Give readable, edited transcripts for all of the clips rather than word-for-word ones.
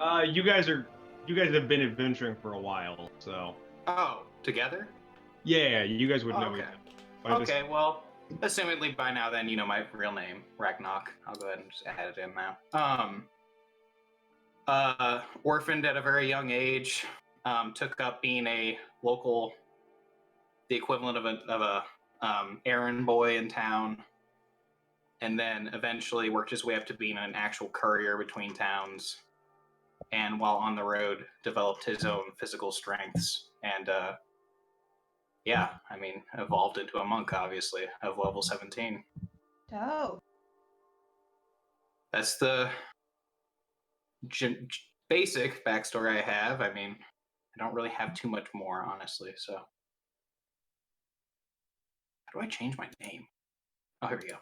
You guys have been adventuring for a while, so Oh, together? yeah, you guys would Oh, know each okay. other. I just Okay, well, assumedly by now then you know my real name, Ragnok. I'll go ahead and just add it in now. Orphaned at a very young age, took up being a local, the equivalent of a errand boy in town, and then eventually worked his way up to being an actual courier between towns. And while on the road, developed his own physical strengths and yeah, I mean, evolved into a monk, obviously, of level 17. Oh. That's the basic backstory I have. I mean, I don't really have too much more, honestly, so. How do I change my name? Oh, here we go.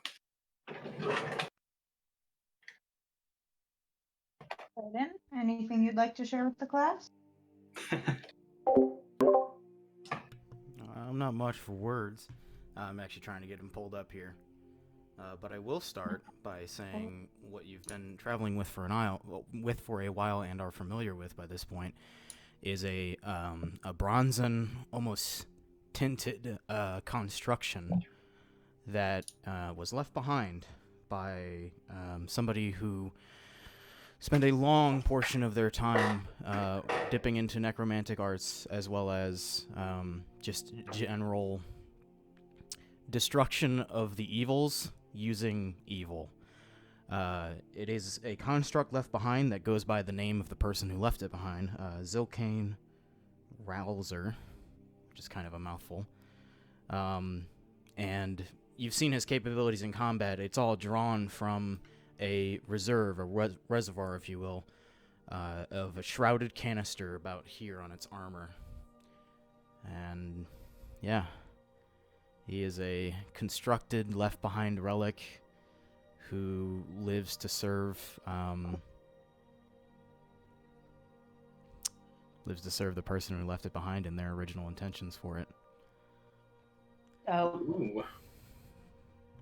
Aiden, anything you'd like to share with the class? I'm not much for words. I'm actually trying to get him pulled up here. But I will start by saying what you've been traveling with for a while and are familiar with by this point is a bronzen, almost tinted construction that was left behind by somebody who spent a long portion of their time dipping into necromantic arts as well as just general destruction of the evils using evil. It is a construct left behind that goes by the name of the person who left it behind, Xilkaen Ralzer, which is kind of a mouthful. And you've seen his capabilities in combat. It's all drawn from a reserve, a reservoir, if you will, of a shrouded canister about here on its armor. And yeah, he is a constructed, left-behind relic who lives to serve the person who left it behind in their original intentions for it. Oh. Ooh.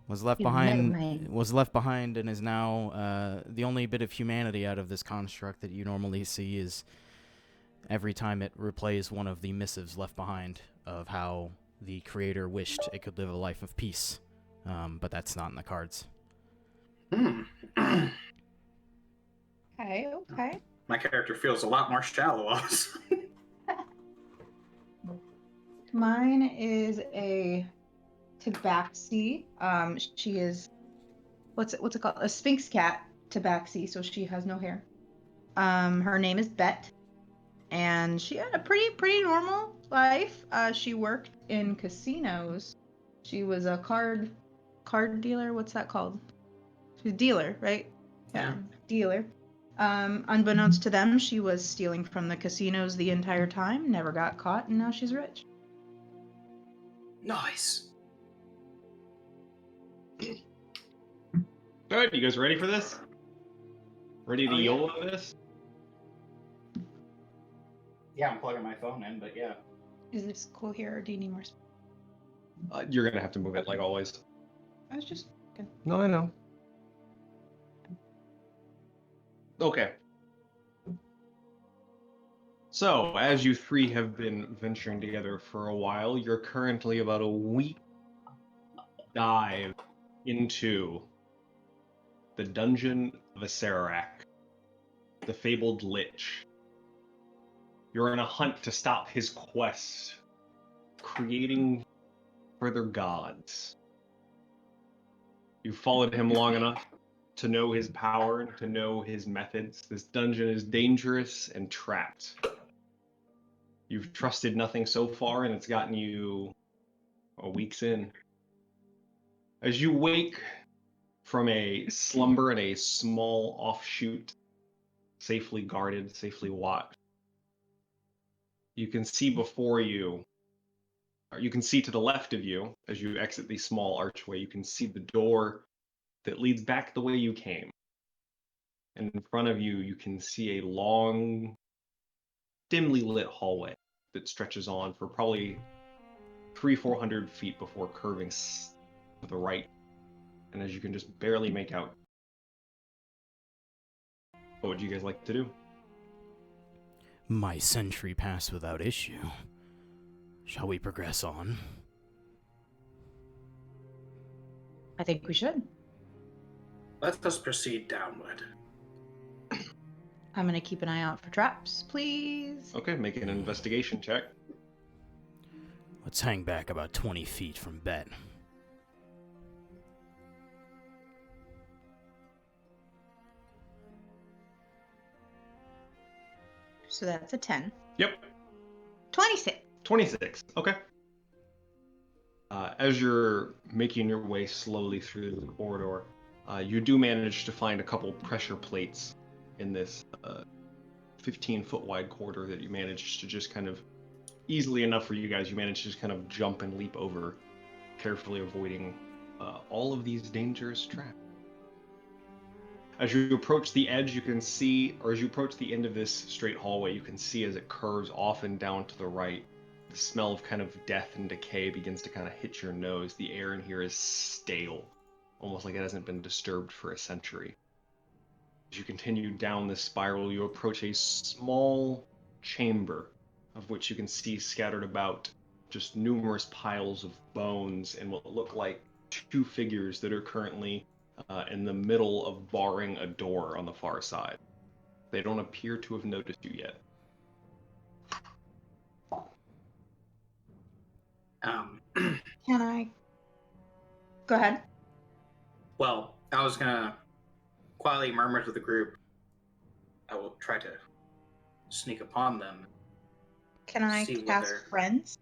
Was left behind and is now the only bit of humanity out of this construct that you normally see is every time it replays one of the missives left behind of how the creator wished it could live a life of peace. But that's not in the cards. Okay. My character feels a lot more shallow. Mine is a Tabaxi. She is what's it called? A Sphinx cat Tabaxi, so she has no hair. Her name is Bet, and she had a pretty normal life. She worked in casinos. She was a card dealer. What's that called? She's a dealer, right? Yeah. Dealer. Unbeknownst to them, she was stealing from the casinos the entire time, never got caught, and now she's rich. Nice. Alright, you guys ready for this? Ready to Oh, yeah. YOLO this? Yeah, I'm plugging my phone in, but yeah. Is this cool here, or do you need more space? You're gonna have to move it like always. I was just... No, I know. Okay. So, as you three have been venturing together for a while, you're currently about a week dive into the dungeon of Acerak, the fabled lich. You're on a hunt to stop his quest, creating further gods. You've followed him long enough to know his power and to know his methods. This dungeon is dangerous and trapped. You've trusted nothing so far, and it's gotten you a week's in. As you wake from a slumber in a small offshoot, safely guarded, safely watched, you can see before you, or you can see to the left of you, as you exit the small archway, you can see the door that leads back the way you came. And in front of you, you can see a long, dimly lit hallway that stretches on for probably 300-400 feet before curving to the right. And as you can just barely make out, what would you guys like to do? My sentry passed without issue. Shall we progress on? I think we should. Let us proceed downward. I'm gonna keep an eye out for traps, please. Okay, make an investigation check. Let's hang back about 20 feet from Bet. So that's a 10. Yep. 26. 26. Okay. As you're making your way slowly through the corridor, you do manage to find a couple pressure plates in this 15-foot wide corridor that you managed to just kind of, easily enough for you guys, you managed to just kind of jump and leap over, carefully avoiding all of these dangerous traps. As you approach the edge, you can see, or as you approach the end of this straight hallway, you can see as it curves off and down to the right, the smell of kind of death and decay begins to kind of hit your nose. The air in here is stale, almost like it hasn't been disturbed for a century. As you continue down this spiral, you approach a small chamber, of which you can see scattered about just numerous piles of bones and what look like two figures that are currently in the middle of barring a door on the far side. They don't appear to have noticed you yet. Can I? Go ahead. Well, I was gonna quietly murmur to the group. I will try to sneak upon them. Can I See what cast they're- friends?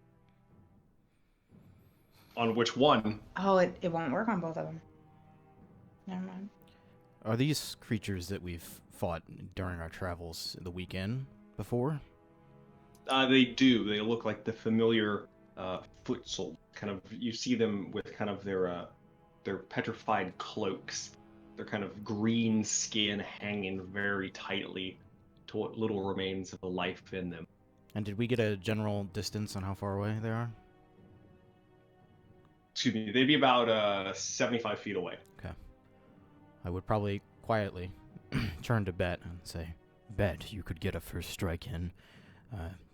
On which one? Oh, it won't work on both of them. Never mind. Are these creatures that we've fought during our travels the weekend before? They do. They look like the familiar foot soldiers. Kind of, you see them with kind of their petrified cloaks. Their kind of green skin hanging very tightly to what little remains of the life in them. And did we get a general distance on how far away they are? Excuse me, they'd be about 75 feet away. Okay. I would probably quietly turn to Bet and say, Bet, you could get a first strike in.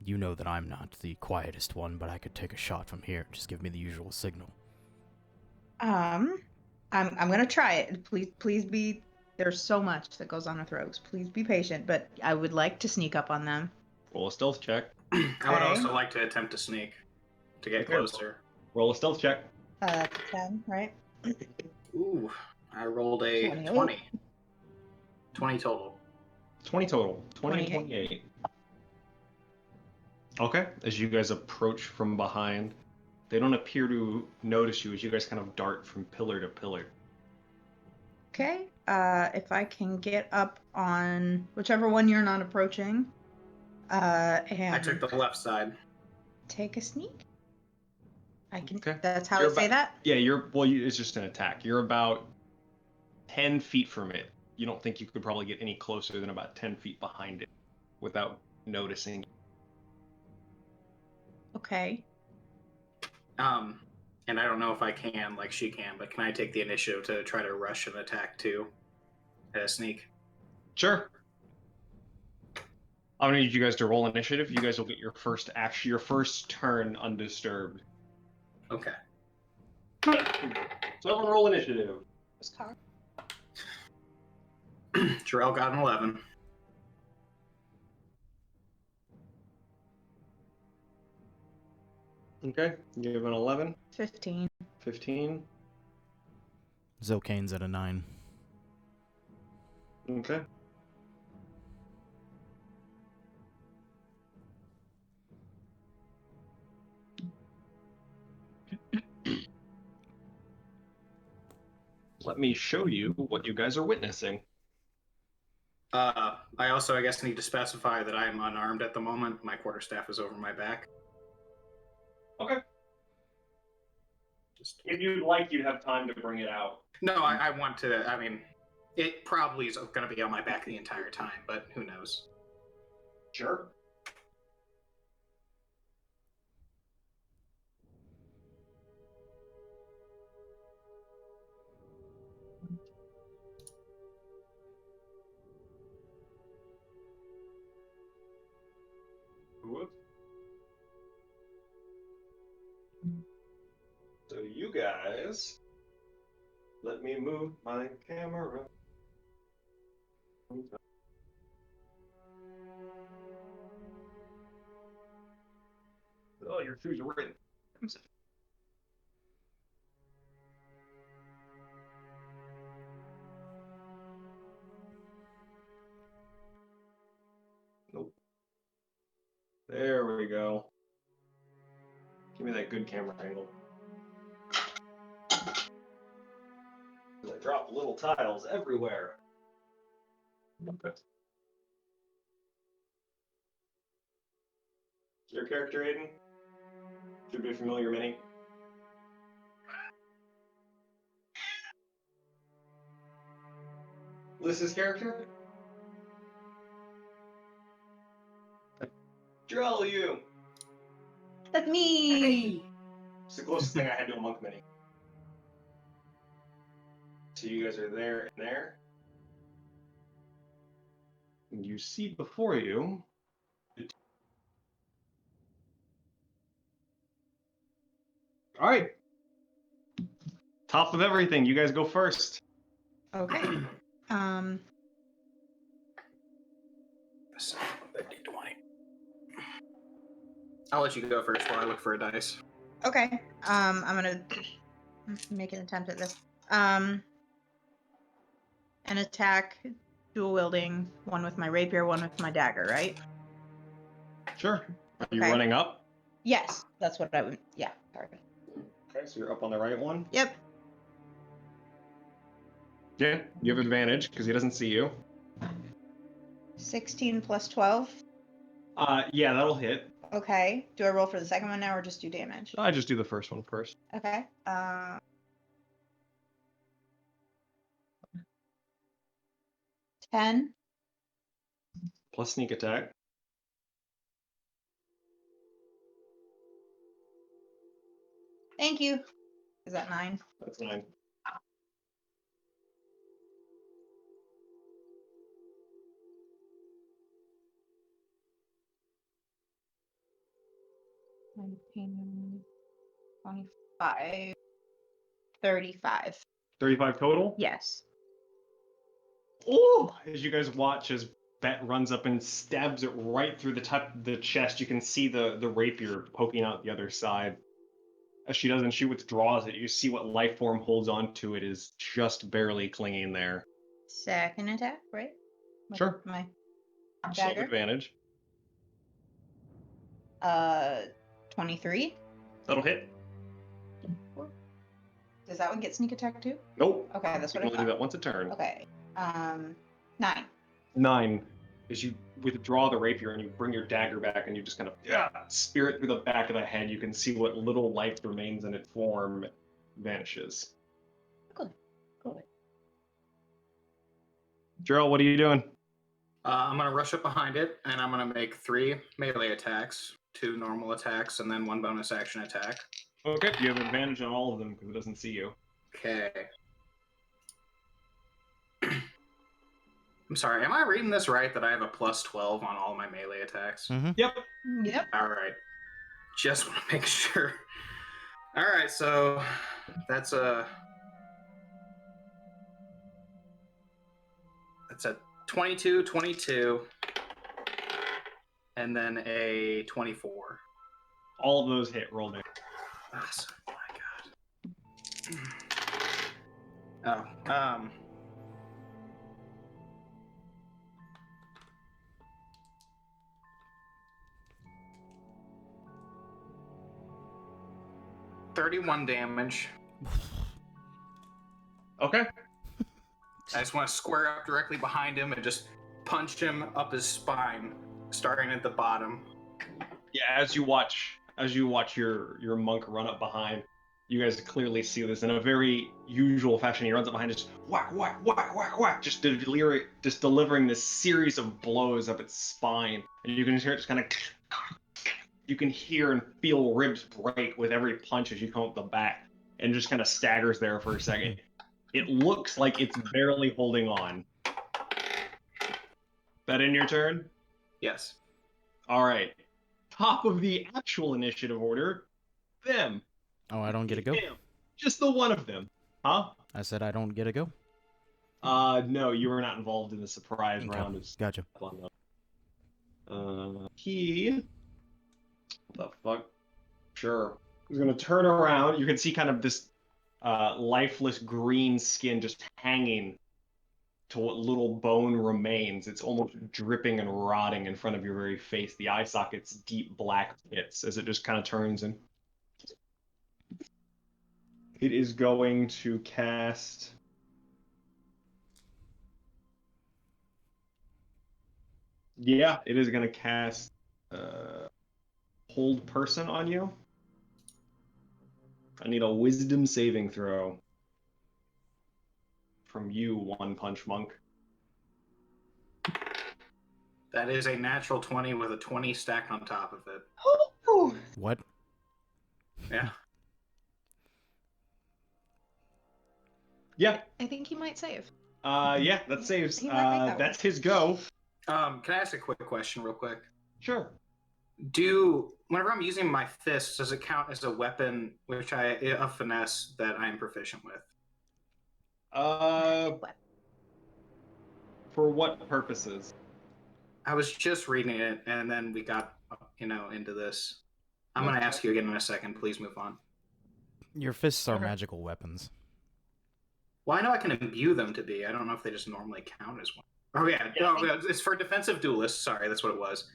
You know that I'm not the quietest one, but I could take a shot from here. Just give me the usual signal. I'm gonna try it. Please be. There's so much that goes on with rogues. Please be patient, but I would like to sneak up on them. Roll a stealth check. I would also like to attempt to sneak to get Okay. closer. Roll a stealth check. 10, right? Ooh, I rolled a 28. 20. 20 total. 20 total. 20 and 28. 28. Okay, as you guys approach from behind, they don't appear to notice you as you guys kind of dart from pillar to pillar. Okay. If I can get up on whichever one you're not approaching, and I took the left side. take a sneak. I can. Okay. That's how You're I say that. Yeah, it's just an attack. You're about 10 feet from it. You don't think you could probably get any closer than about 10 feet behind it without noticing. Okay. And I don't know if I can, like she can, but can I take the initiative to try to rush an attack too? At a sneak. Sure. I'm gonna need you guys to roll initiative. You guys will get your first turn undisturbed. Okay. So everyone roll initiative. Jarrell got an 11. Okay, you have an 11, 15. 15. Xilkaen's at a 9. Okay. Let me show you what you guys are witnessing. I also, I guess, need to specify that I am unarmed at the moment. My quarterstaff is over my back. Okay. Just... If you'd like, you'd have time to bring it out. No, I want to. I mean, it probably is going to be on my back the entire time, but who knows? Sure. guys. Let me move my camera. Oh, your shoes are right. Nope. There we go. Give me that good camera angle. I drop little tiles everywhere. Okay. Your character, Aiden? Should be familiar, many. Liz's character? Drill you! That's me. It's the closest thing I had to a monk mini. So you guys are there and there. And you see before you. All right. Top of everything, you guys go first. Okay. I'll let you go first while I look for a dice. Okay. I'm gonna make an attempt at this. An attack, dual wielding, one with my rapier, one with my dagger, right? Sure. Are you Okay. running up? Yes, that's what I would. Yeah. Sorry. Okay, so you're up on the right one. Yep. Yeah, you have advantage because he doesn't see you. 16 plus 12. Yeah, that'll hit. Okay. Do I roll for the second one now or just do damage? I just do the first one first. Okay. 10. Plus sneak attack. Thank you. Is that 9? That's 9. Nineteen, 25, 35. 35 total? Yes. Oh! As you guys watch as Bet runs up and stabs it right through the top of the chest, you can see the rapier poking out the other side. As she does, and she withdraws it, you see what life form holds on to it is just barely clinging there. Second attack, right? With Sure. My Still have dagger. advantage. 23. That'll hit. Does that one get sneak attack too? Nope. Okay, that's You what can I only do thought. that once a turn. Okay. 9. 9. As you withdraw the rapier and you bring your dagger back and you just kind of spear it through the back of the head, you can see what little life remains in its form vanishes. Good. Gerald, what are you doing? I'm going to rush up behind it, and I'm going to make 3 melee attacks, 2 normal attacks, and then 1 bonus action attack. Okay. You have advantage on all of them because it doesn't see you. Okay. I'm sorry, am I reading this right that I have a plus 12 on all my melee attacks? Mm-hmm. Yep. Yep. All right. Just want to make sure. All right, so that's a 22, 22, and then a 24. All of those hit. Roll damage. Awesome. Oh my god. Oh, 31 damage. Okay. I just want to square up directly behind him and just punch him up his spine, starting at the bottom. Yeah, as you watch your monk run up behind, you guys clearly see this in a very usual fashion. He runs up behind, just whack, whack, whack, whack, whack, just delivering this series of blows up its spine, and you can hear it just kind of. You can hear and feel ribs break with every punch as you come up the back, and just kind of staggers there for a second. It looks like it's barely holding on. That in your turn? Yes. All right. Top of the actual initiative order, them. Oh, I don't get to go? Damn. Just the one of them. Huh? I said I don't get a go. No, you were not involved in the surprise Okay, round of gotcha. he... What the fuck? Sure. He's gonna turn around. You can see kind of this lifeless green skin just hanging to what little bone remains. It's almost dripping and rotting in front of your very face. The eye sockets deep black pits as it just kind of turns, and it is going to cast. Yeah, it is going to cast Hold Person on you. I need a Wisdom saving throw from you, One Punch Monk. That is a natural 20 with a 20 stacked on top of it. Oh, What? Yeah. Yeah. I think he might save. Yeah, that saves. He might make that That's his go. Can I ask a quick question real quick? Sure. Whenever I'm using my fists, does it count as a weapon a finesse that I'm proficient with? For what purposes? I was just reading it, and then we got, into this. I'm going to ask you again in a second. Please move on. Your fists are Okay. magical weapons. Well, I know I can imbue them to be. I don't know if they just normally count as one. Oh, yeah. No, it's for defensive duelists. Sorry, that's what it was.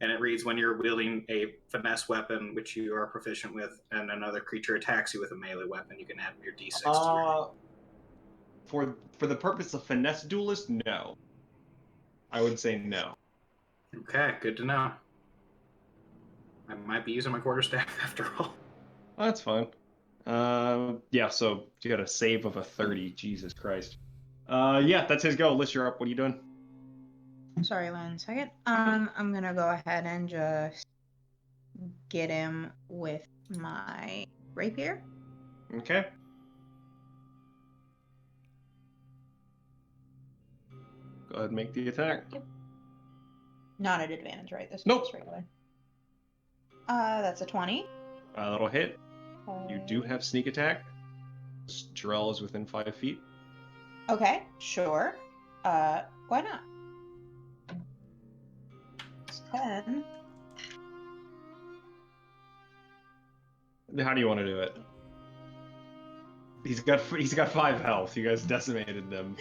And it reads, when you're wielding a finesse weapon, which you are proficient with, and another creature attacks you with a melee weapon, you can add your d6 to your... For the purpose of finesse duelist, no. I would say no. Okay, good to know. I might be using my quarterstaff after all. Oh, that's fine. Yeah, so you got a save of a 30. Jesus Christ. Yeah, that's his go. Liz, you're up. What are you doing? Sorry, 1 second. I'm gonna go ahead and just get him with my rapier. Okay. Go ahead and make the attack. Yep. Not at advantage, right? This Nope. one's regular. That's a 20. That'll hit. You do have sneak attack. Jarell is within 5 feet. Okay, sure. Why not? It's 10. How do you want to do it? He's got 5 health. You guys decimated them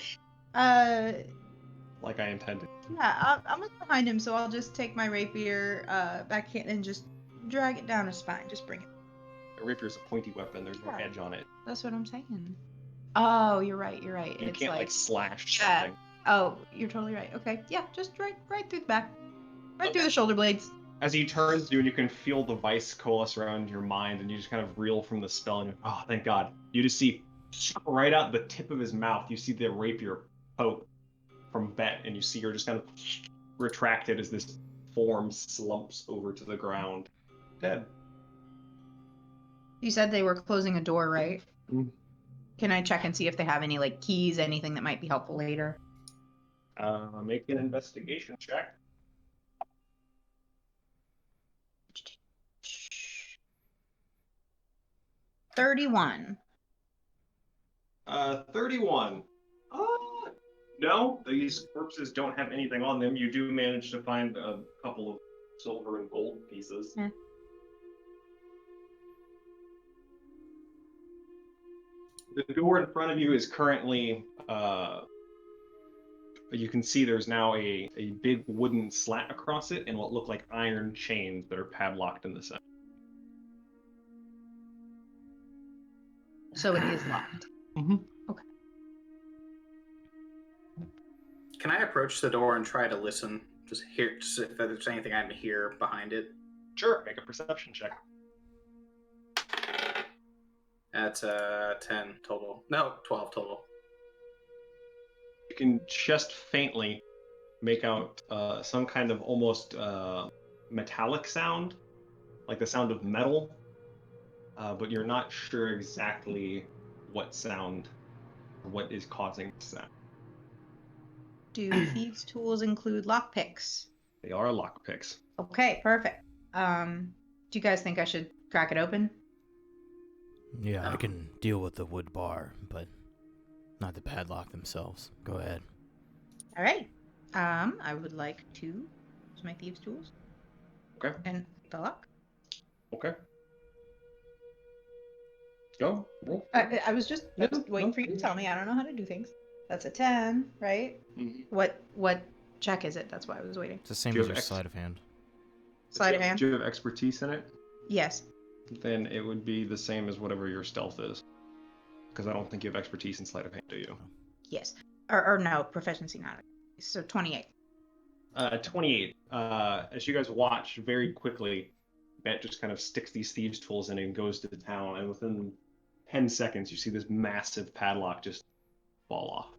like I intended. Yeah, I'm behind him, so I'll just take my rapier backhand and just drag it down his spine. Just bring it. A rapier is a pointy weapon. There's no edge on it. That's what I'm saying. Oh, you're right. You're right. You It's can't like slash Yeah. something. Oh, you're totally right. Okay, yeah, just right through the back, right through the shoulder blades. As he turns to you, and you can feel the vice coalesce around your mind, and you just kind of reel from the spell, and you're, oh, thank God. You just see right out the tip of his mouth, you see the rapier poke from Bet, and you see her just kind of retracted as this form slumps over to the ground. Dead. You said they were closing a door, right? Mm. Can I check and see if they have any like keys, anything that might be helpful later? Make an investigation check. 31. 31. No, these corpses don't have anything on them. You do manage to find a couple of silver and gold pieces. Yeah. The door in front of you is currently, you can see there's now a big wooden slat across it and what look like iron chains that are padlocked in the center. So it is locked. Mm-hmm. Okay. Can I approach the door and try to listen? Just hear, if there's anything I can hear behind it. Sure, make a perception check. That's 10 total. No, 12 total. You can just faintly make out some kind of almost metallic sound, like the sound of metal, but you're not sure exactly what is causing the sound. Do thieves' tools include lockpicks? They are lockpicks. Okay, perfect. Do you guys think I should crack it open? Yeah, I Oh. can deal with the wood bar, but not the padlock themselves. Go ahead. All right. I would like to use my thieves' tools. Okay. And the lock. Okay. Go. Roll. I was just Yeah, waiting no. for you to tell me. I don't know how to do things. That's a 10, right? Mhm. What check is it? That's why I was waiting. It's the same Do you as have your X? sleight of hand. Sleight of hand? Do you have expertise in it? Yes. Then it would be the same as whatever your stealth is. Because I don't think you have expertise in sleight of hand, do you? Yes. Or no, proficiency not. So 28. 28. As you guys watch very quickly, Bet just kind of sticks these thieves' tools in and goes to the town, and within 10 seconds, you see this massive padlock just fall off.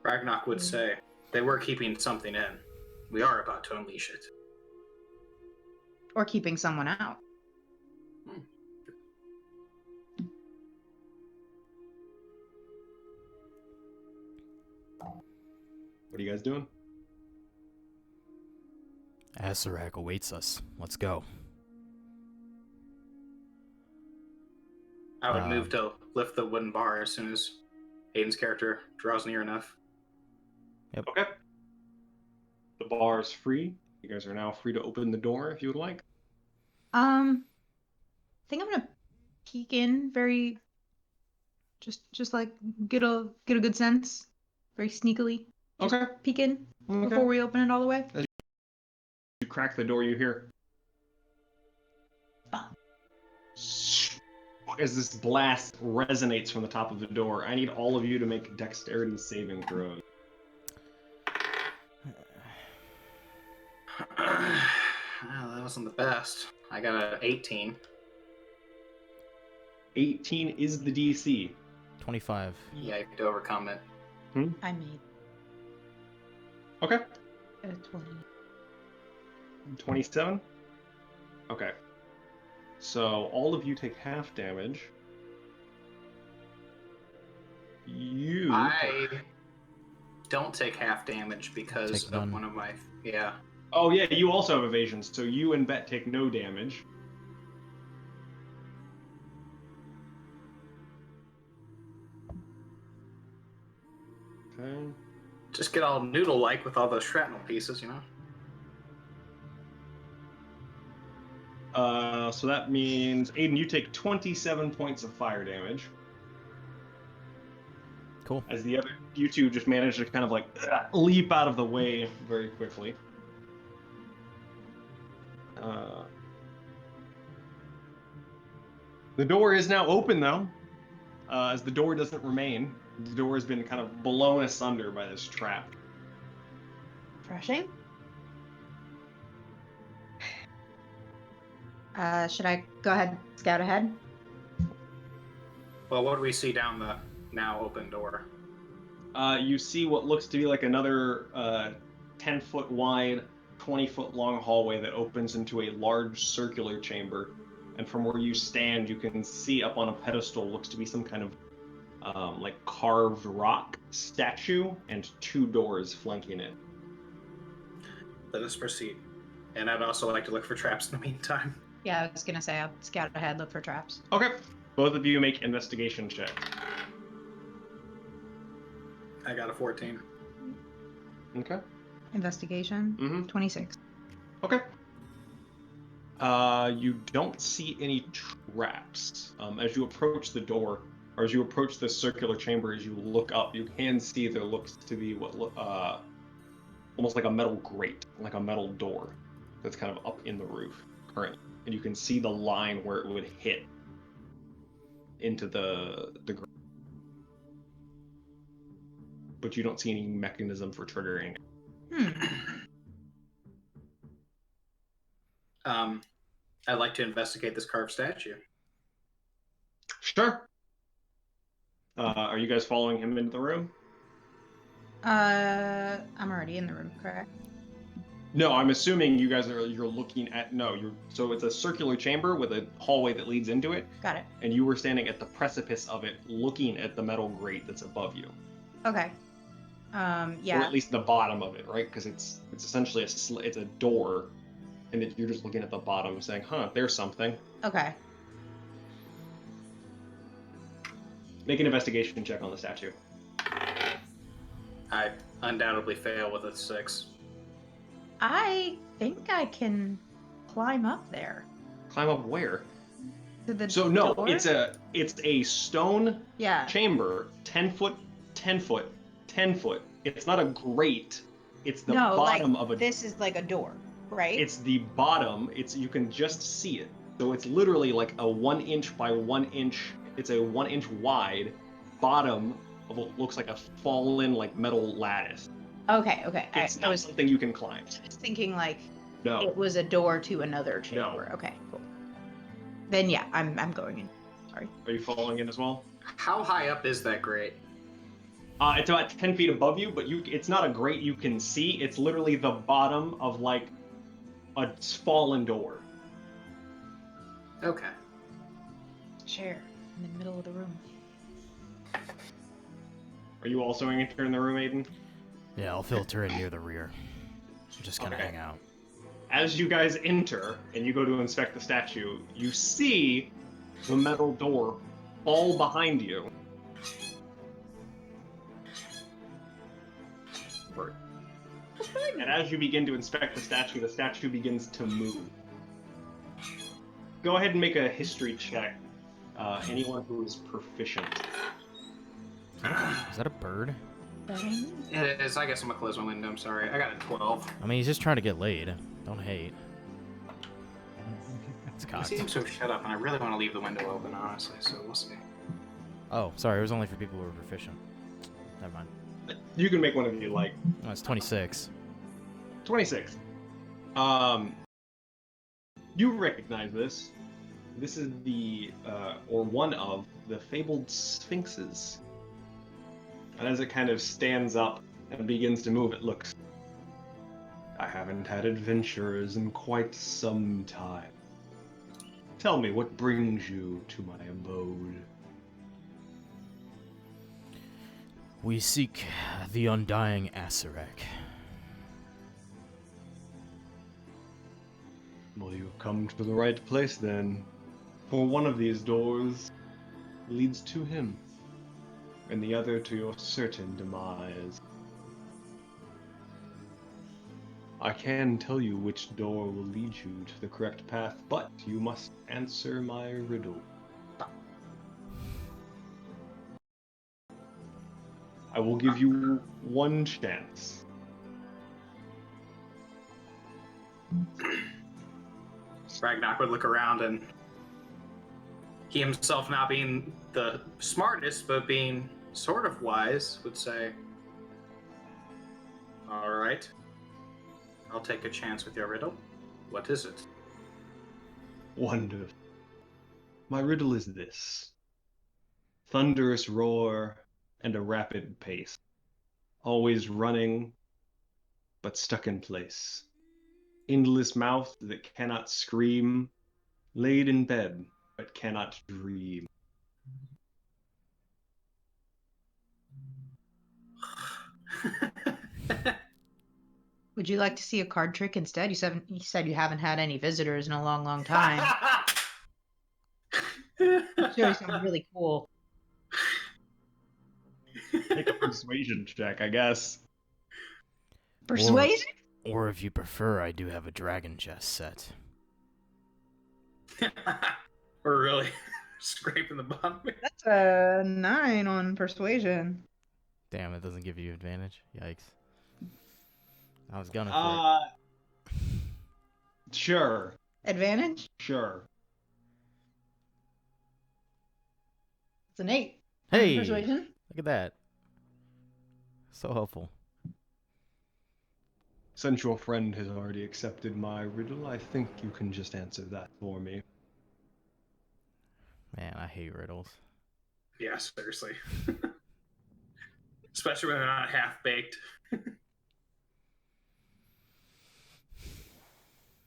Ragnok would say, they were keeping something in. We are about to unleash it. Or keeping someone out. What are you guys doing? Acerak awaits us. Let's go. I would move to lift the wooden bar as soon as Aiden's character draws near enough. Okay. The bar is free. You guys are now free to open the door if you would like. I think I'm gonna peek in very just like get a good sense. Very sneakily. Just Okay. peek in Okay. before we open it all the way. You crack the door, you hear as this blast resonates from the top of the door. I need all of you to make dexterity saving throws. Well, that wasn't the best. I got an 18. 18 is the DC. 25. Yeah, I could overcome it. I made Okay. a 20. 27? Okay. So all of you take half damage. You... I don't take half damage because Take none. of one of my... Yeah. Oh yeah, you also have evasion, so you and Bet take no damage. Okay. Just get all noodle-like with all those shrapnel pieces, you know? So that means, Aiden, you take 27 points of fire damage. Cool. As the other, you two just manage to kind of like leap out of the way very quickly. The door is now open though, as the door doesn't remain. The door has been kind of blown asunder by this trap. Refreshing. Should I go ahead and scout ahead? Well, what do we see down the now open door? You see what looks to be like another 10-foot wide, 20-foot long hallway that opens into a large circular chamber. And from where you stand, you can see up on a pedestal looks to be some kind of like carved rock statue and two doors flanking it. Let us proceed. And I'd also like to look for traps in the meantime. Yeah, I was gonna say I'll scout ahead, look for traps. Okay. Both of you make investigation checks. I got a 14. Okay. Investigation. Mm-hmm. 26. Okay. You don't see any traps. As you approach the door, or as you approach this circular chamber, as you look up, you can see there looks to be what almost like a metal grate, like a metal door that's kind of up in the roof currently. And you can see the line where it would hit into the grate. But you don't see any mechanism for triggering it. I'd like to investigate this carved statue. Sure. Are you guys following him into the room? I'm already in the room, correct? No, I'm assuming you guys you're looking at so it's a circular chamber with a hallway that leads into it. Got it. And you were standing at the precipice of it, looking at the metal grate that's above you. Okay. Or Yeah. at least the bottom of it, right? Because it's essentially it's a door and you're just looking at the bottom, saying, "Huh, there's something." Okay. Make an investigation check on the statue. I undoubtedly fail with a 6. I think I can climb up there. Climb up where? To the So no, door? it's a stone Yeah. chamber, 10 foot, 10 foot, 10 foot. It's not a grate. It's the No, bottom like, of a. this is like a door, right? It's the bottom. You can just see it. So it's literally like a 1 inch by 1 inch. It's a 1 inch wide bottom of what looks like a fallen like metal lattice. Okay. It's I not was something you can climb. just thinking like No. it was a door to another chamber. Okay, cool. Then yeah, I'm going in. Sorry. Are you falling in as well? How high up is that grate? It's about 10 feet above you, but it's not a grate you can see. It's literally the bottom of like a fallen door. Okay. Chair in the middle of the room. Are you also entering the room, Aiden? Yeah, I'll filter in near the rear. Just kind of Okay. hang out. As you guys enter and you go to inspect the statue, you see the metal door fall behind you. And as you begin to inspect the statue begins to move. Go ahead and make a history check. Anyone who is proficient. Is that a bird? It is. I guess I'm gonna close my window. I'm sorry. I got a 12. I mean, he's just trying to get laid. Don't hate. It's He cocked. seems to have shut up, and I really want to leave the window open, honestly. So we'll see. Oh, sorry. It was only for people who were proficient. Never mind. You can make one of you like. Oh, it's 26. 26. You recognize this. This is or one of the fabled sphinxes. And as it kind of stands up and begins to move, it looks. I haven't had adventurers in quite some time. Tell me, what brings you to my abode? We seek the undying Acerak. Well, you've come to the right place then. For one of these doors leads to him, and the other to your certain demise. I can tell you which door will lead you to the correct path, but you must answer my riddle. I will give you one chance. Ragnok would look around, and he himself, not being the smartest, but being sort of wise, would say, "All right, I'll take a chance with your riddle. What is it?" Wonderful. My riddle is this. Thunderous roar and a rapid pace. Always running, but stuck in place. Endless mouth that cannot scream. Laid in bed, but cannot dream. Would you like to see a card trick instead? You said you haven't had any visitors in a long, long time. Sure, sounds really cool. Make a persuasion check, I guess. Persuasion? Or if you prefer, I do have a dragon chest set. We're really scraping the bottom. That's a 9 on persuasion. Damn, it doesn't give you advantage. Yikes. I was gunning for it. Sure. Advantage? Sure. It's an 8. Hey! Persuasion? Look at that. So helpful. Since your friend has already accepted my riddle, I think you can just answer that for me. Man, I hate riddles. Yeah, seriously. Especially when they're not half baked.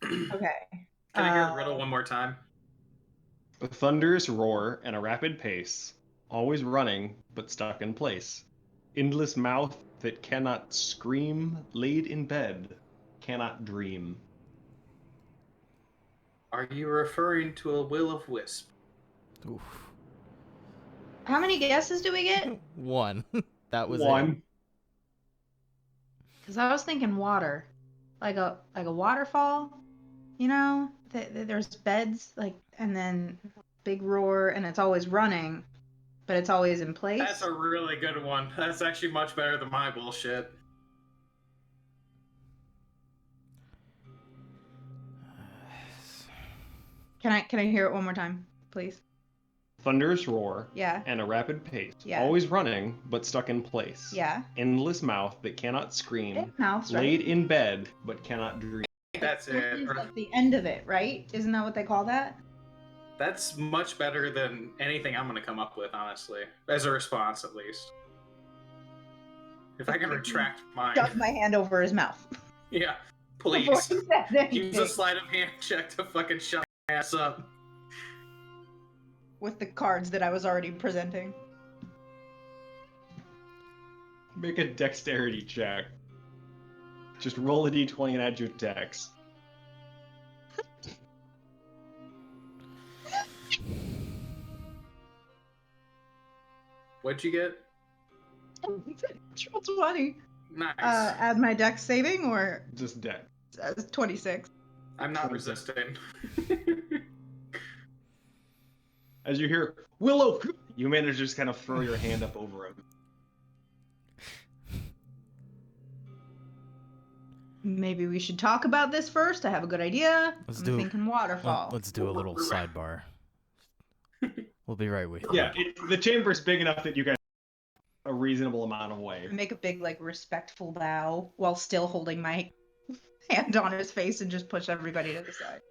Okay. Can I hear a riddle one more time? A thunderous roar and a rapid pace, always running but stuck in place. Endless mouth that cannot scream, laid in bed, cannot dream. Are you referring to a will-o-wisp? Oof. How many guesses do we get? One. That was it. One. Because I was thinking water, like a waterfall. You know, there's beds like, and then big roar, and it's always running, but it's always in place. That's a really good one. That's actually much better than my bullshit. Can I hear it one more time, please? Thunderous roar Yeah. and a rapid pace. Yeah. Always running, but stuck in place. Yeah. Endless mouth that cannot scream. Big mouths, right? Laid in bed, but cannot dream. That's This it. is like the end of it, right? Isn't that what they call that? That's much better than anything I'm gonna come up with, honestly. As a response, at least. If I can retract mine. Shove my hand over his mouth. Yeah, Before please. he says anything. Use a sleight of hand check to fucking shut my ass up. With the cards that I was already presenting. Make a dexterity check. Just roll a d20 and add your dex. What'd you get? Natural 20. Nice. Add my dex saving or Just dex. 26. I'm not 26. resisting. As you hear, Willow, you manage to just kind of throw your hand up over him. Maybe we should talk about this first. I have a good idea. I'm thinking waterfall. Let's do a little sidebar. We'll be right with you. Yeah, the chamber's big enough that you guys a reasonable amount of way. Make a big, like, respectful bow while still holding my hand on his face and just push everybody to the side.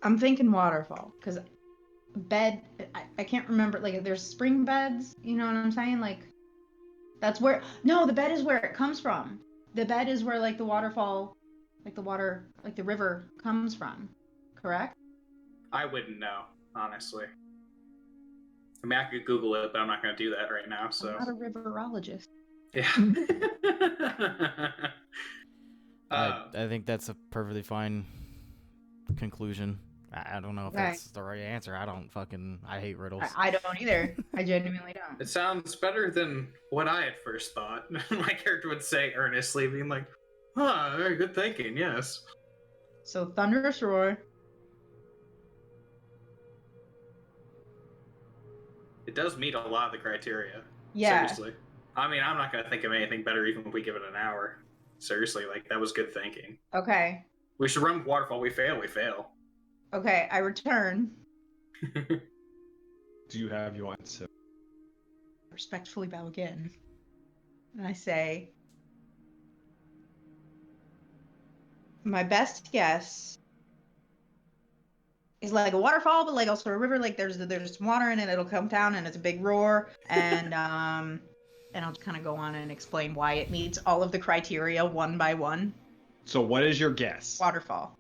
I'm thinking waterfall, because bed, I can't remember, like, there's spring beds, you know what I'm saying? Like, that's where, no, the bed is where it comes from. The bed is where, like, the waterfall, like, the water, like, the river comes from, correct? I wouldn't know, honestly. I mean, I could Google it, but I'm not going to do that right now, so. I'm not a riverologist. Yeah. I think that's a perfectly fine conclusion. I don't know if that's the right answer. I hate riddles. I don't either. I genuinely don't. It sounds better than what I at first thought. My character would say earnestly, being like, very good thinking, yes. So, thunderous roar. It does meet a lot of the criteria. Yeah. Seriously. I mean, I'm not going to think of anything better even if we give it an hour. Seriously, like, that was good thinking. Okay. We should run waterfall. We fail, we fail. Okay, I return. Do you have your answer? Respectfully bow again. And I say, my best guess is like a waterfall, but like also a river. Like there's water in it. It'll come down and it's a big roar. And and I'll kind of go on and explain why it meets all of the criteria one by one. So what is your guess? Waterfall.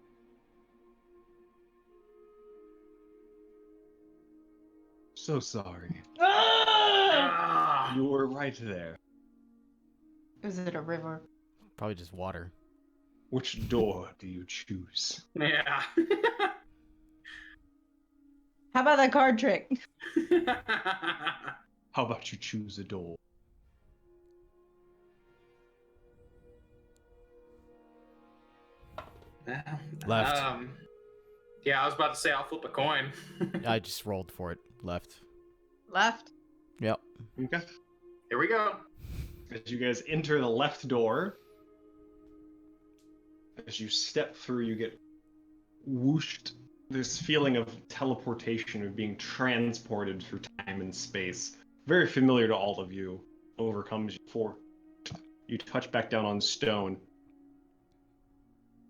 So sorry. Ah! You were right there. Is it a river? Probably just water. Which door do you choose? Yeah. How about that card trick? How about you choose a door? Left. Yeah, I was about to say I'll flip a coin. I just rolled for it. Left. Left. Yep. Okay. Here we go. As you guys enter the left door, as you step through, you get whooshed. This feeling of teleportation, of being transported through time and space, very familiar to all of you, overcomes you before you touch back down on stone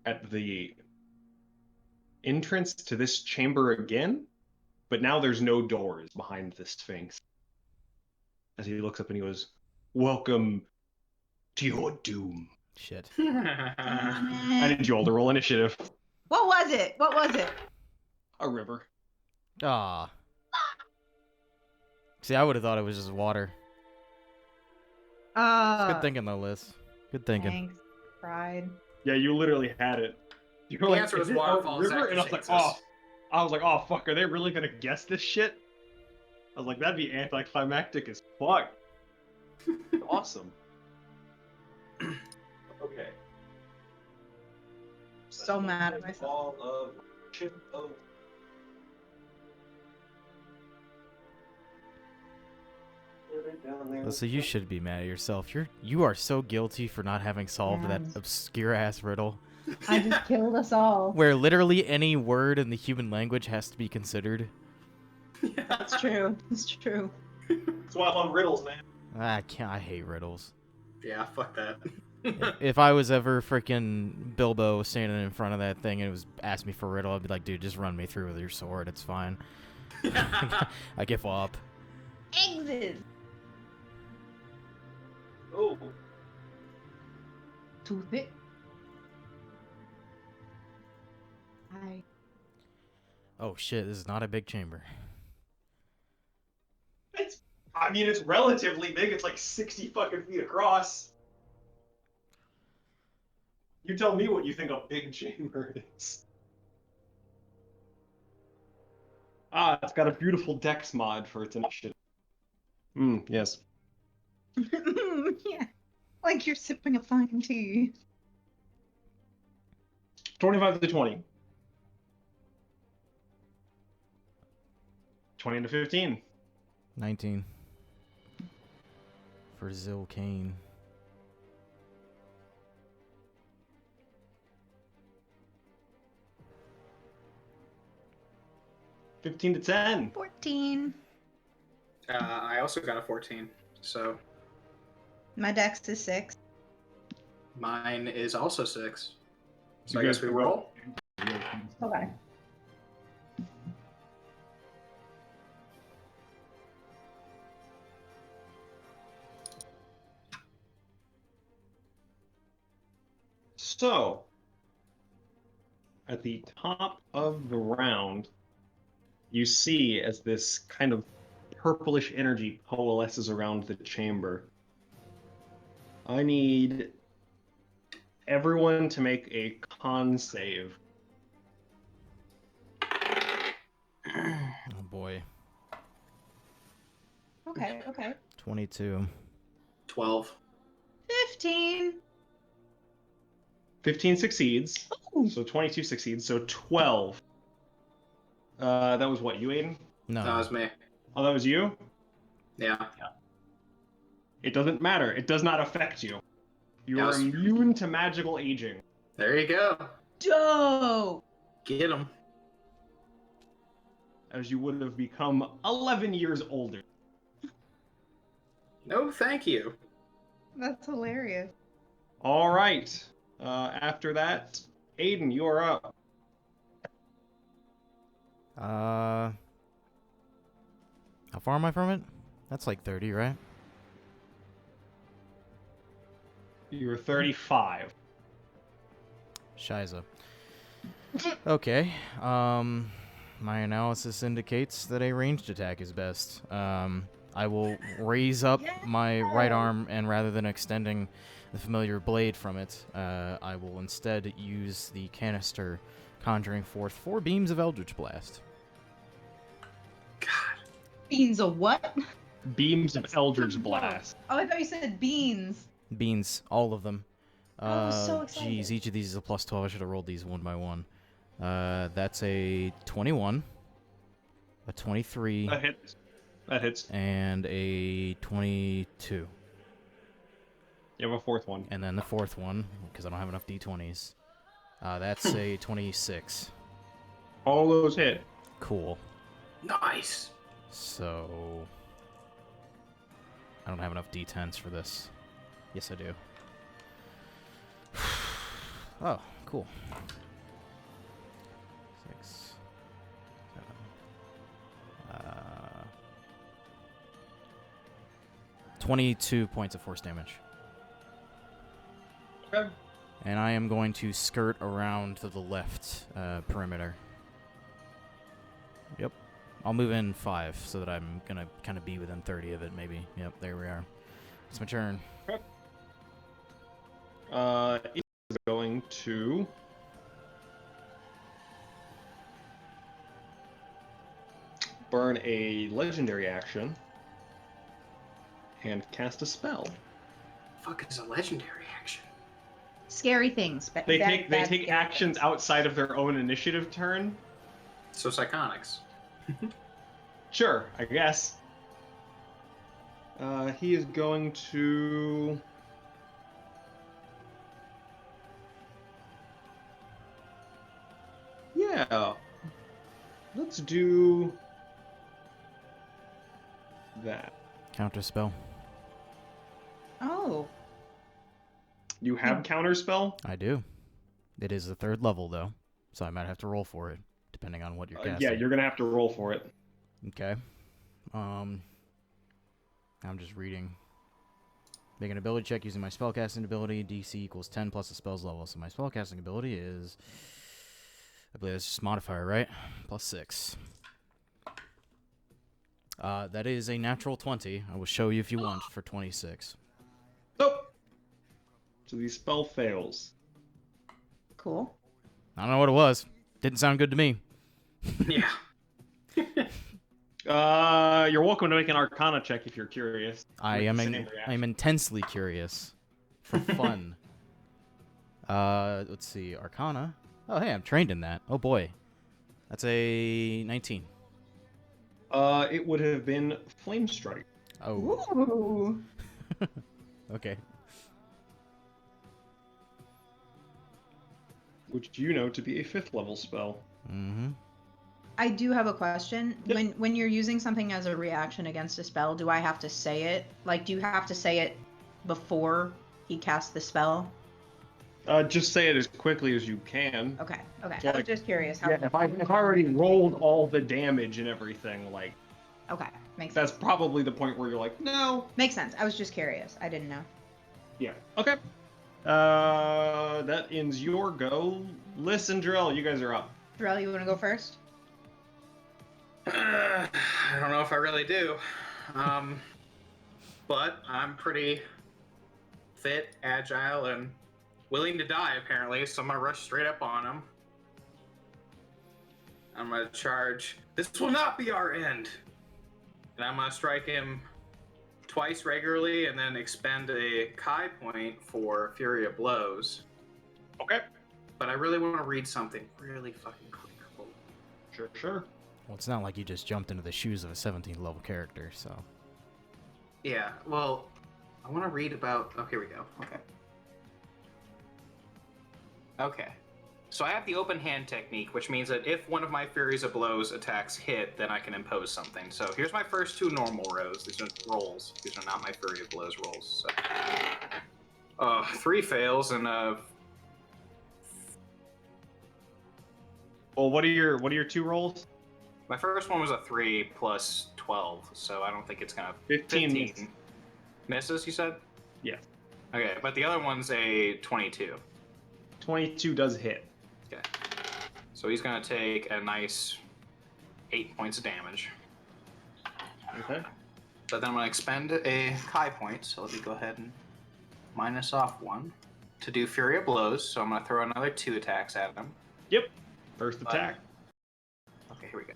at the entrance to this chamber again, but now there's no doors behind the Sphinx. As he looks up and he goes, "Welcome to your doom." Shit. I need you all to roll initiative. What was it? What was it? A river. Ah. See, I would have thought it was just water. It's good thinking though, Liz. Good thinking. Thanks. Pride. Yeah, you literally had it. You were The like, answer "Is was it a waterfalls, river?" And I was like, accusations. oh, fuck, are they really gonna guess this shit? I was like, that'd be anticlimactic as fuck. Awesome. Okay. So mad at myself. All of chip of. Down there. So you should be mad at yourself. You are so guilty for not having solved that Yes. obscure ass riddle, I just killed us all. where literally any word in the human language has to be considered. That's true. It's true. That's why I love riddles, man. I hate riddles. Yeah, fuck that. If I was ever freaking Bilbo standing in front of that thing and it was asked me for a riddle, I'd be like, dude, just run me through with your sword. It's fine. I give up. Exit. Oh. Too thick. I. Oh shit, this is not a big chamber. I mean, it's relatively big. It's like 60 fucking feet across. You tell me what you think a big chamber is. Ah, it's got a beautiful dex mod for its initiative. Yes. Yeah. Like you're sipping a fine tea. 25 to 20. 20 to 15. 19. For Xilkaen. $15 to 10. 14. I also got a 14, so My dex is 6. mine is also 6. So I You guess guys we can roll. Okay. So, at the top of the round, you see as this kind of purplish energy coalesces around the chamber. I need everyone to make a con save. Oh boy. Okay. 22. 12. 15. 15 succeeds, Ooh. so 22 succeeds, so 12. That was what, you, Aiden? No. That was me. Oh, that was you? Yeah. It doesn't matter. It does not affect you. You are Yes. immune to magical aging. There you go. Dope. Get him. As you would have become 11 years older. No, thank you. That's hilarious. All right. After that, Aiden, you are up. How far am I from it? That's like 30, right? You're 35. Shiza. Okay. My analysis indicates that a ranged attack is best. I will raise up my right arm, and rather than extending the familiar blade from it, I will instead use the canister, conjuring forth 4 beams of Eldritch Blast. God. Beans of what? Beams of Eldritch Blast. Oh, I thought you said beans. Beans, all of them. I was so excited. Geez, each of these is a plus 12. I should have rolled these one by one. That's a 21, a 23, That hits. That hits. and a 22. You have a fourth one. And then the fourth one, because I don't have enough d20s. That's a 26. All those hit. Cool. Nice. So I don't have enough d10s for this. Yes, I do. Oh, cool. 6, 7. 22 points of force damage. Okay. And I am going to skirt around to the left perimeter. Yep. I'll move in 5 so that I'm going to kind of be within 30 of it, maybe. Yep, there we are. It's my turn. It is going going to burn a legendary action and cast a spell. Fuck is a legendary action? Scary things. But They bad take scary actions things. outside of their own initiative turn. So Psychonics. Sure, I guess. He is going to... Yeah. Let's do that. Counter spell. Oh. You have counterspell? I do. It is the 3rd level though, so I might have to roll for it, depending on what you're casting. Yeah, you're gonna have to roll for it. Okay. I'm just reading. Make an ability check using my spellcasting ability. DC equals 10 plus the spell's level. So my spellcasting ability is, I believe that's just modifier, right? Plus 6. That is a natural 20. I will show you if you want for 26. Nope. So the spell fails. Cool. I don't know what it was. Didn't sound good to me. Yeah. You're welcome to make an Arcana check if you're curious. I With am the same reaction. intensely curious. For fun. Let's see. Arcana. Oh, hey, I'm trained in that. Oh, boy. That's a 19. It would have been Flame Strike. Oh. Ooh. Okay. Which you know to be a 5th level spell. Mm-hmm. I do have a question. Yep. When you're using something as a reaction against a spell, do I have to say it? Like, do you have to say it before he casts the spell? Just say it as quickly as you can. Okay. Okay. So, I was like, just curious. How... Yeah, if I already rolled all the damage and everything, like, Okay. Makes that's sense. probably the point where you're like, no. Makes sense. I was just curious. I didn't know. Yeah. Okay. That ends your go. Liz and Drill, you guys are up. Drell, you want to go first? I don't know if I really do. But I'm pretty fit, agile, and willing to die, apparently, so I'm going to rush straight up on him. I'm going to charge. This will not be our end! And I'm going to strike him twice regularly and then expend a Kai point for Fury of Blows. Okay. But I really want to read something really fucking quick. Sure. Well, it's not like you just jumped into the shoes of a 17th level character, so. Yeah, well, I want to read about... Oh, here we go. Okay. So I have the open hand technique, which means that if one of my Furies of Blows attacks hit, then I can impose something. So here's my first 2 normal rows. These are rolls. These are not my Fury of Blows rolls. So, 3 fails and Well, what are your 2 rolls? my first one was a 3 plus 12, so I don't think it's gonna... 15. Misses, you said? Yes. Okay, but the other one's a 22. 22 does hit. Okay. So he's gonna take a nice 8 points of damage. Okay. But then I'm gonna expend a Kai point, so let me go ahead and minus off 1 to do Fury of Blows, so I'm gonna throw another 2 attacks at him. Yep. First attack. Okay, here we go.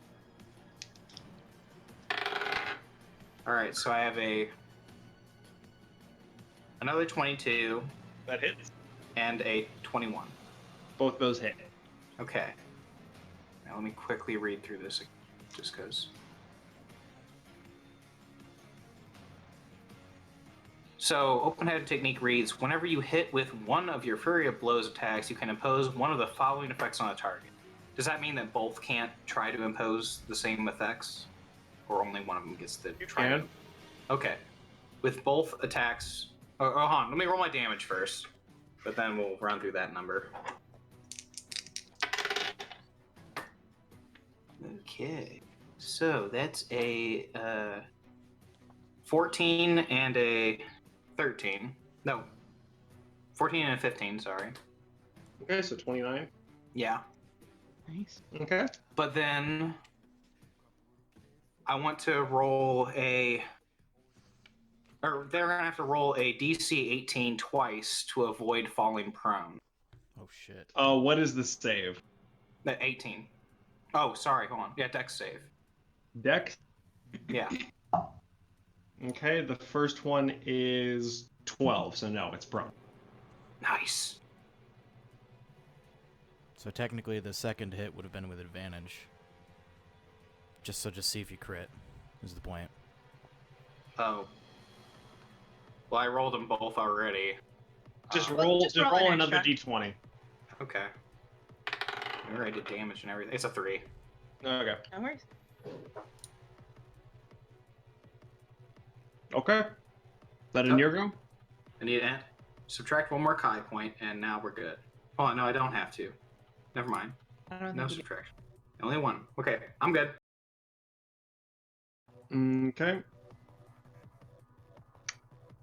Alright, so I have another 22 That hits. and a 21. Both those hit. Okay. Now let me quickly read through this just because. So, open-headed technique reads, whenever you hit with one of your Fury of Blows attacks, you can impose one of the following effects on a target. Does that mean that both can't try to impose the same effects? Or only one of them gets to try to? Okay. With both attacks... Oh, hold on. Let me roll my damage first. But then we'll run through that number. Okay. So, that's a 14 and a 13. No. 14 and a 15, sorry. Okay, so 29. Yeah. Nice. Okay. But then I want to roll a... Or they're going to have to roll a DC 18 twice to avoid falling prone. Oh, shit. What is the save? The 18. Oh, sorry. Hold on. Yeah, dex save. Dex? Yeah. Okay, the first one is 12, so no, it's prone. Nice. So technically, the second hit would have been with advantage. Just see if you crit. Is the point? Oh. Well, I rolled them both already. Just Um, roll just roll an another extra. d20. Okay. Remember, I did damage and everything. It's a 3. Okay. No worries. Okay. Is that a Oh. near go? I need to subtract 1 more Kai point, and now we're good. Oh, no, I don't have to. Never mind. I don't No think you do. subtraction. Only 1. Okay, I'm good. Okay.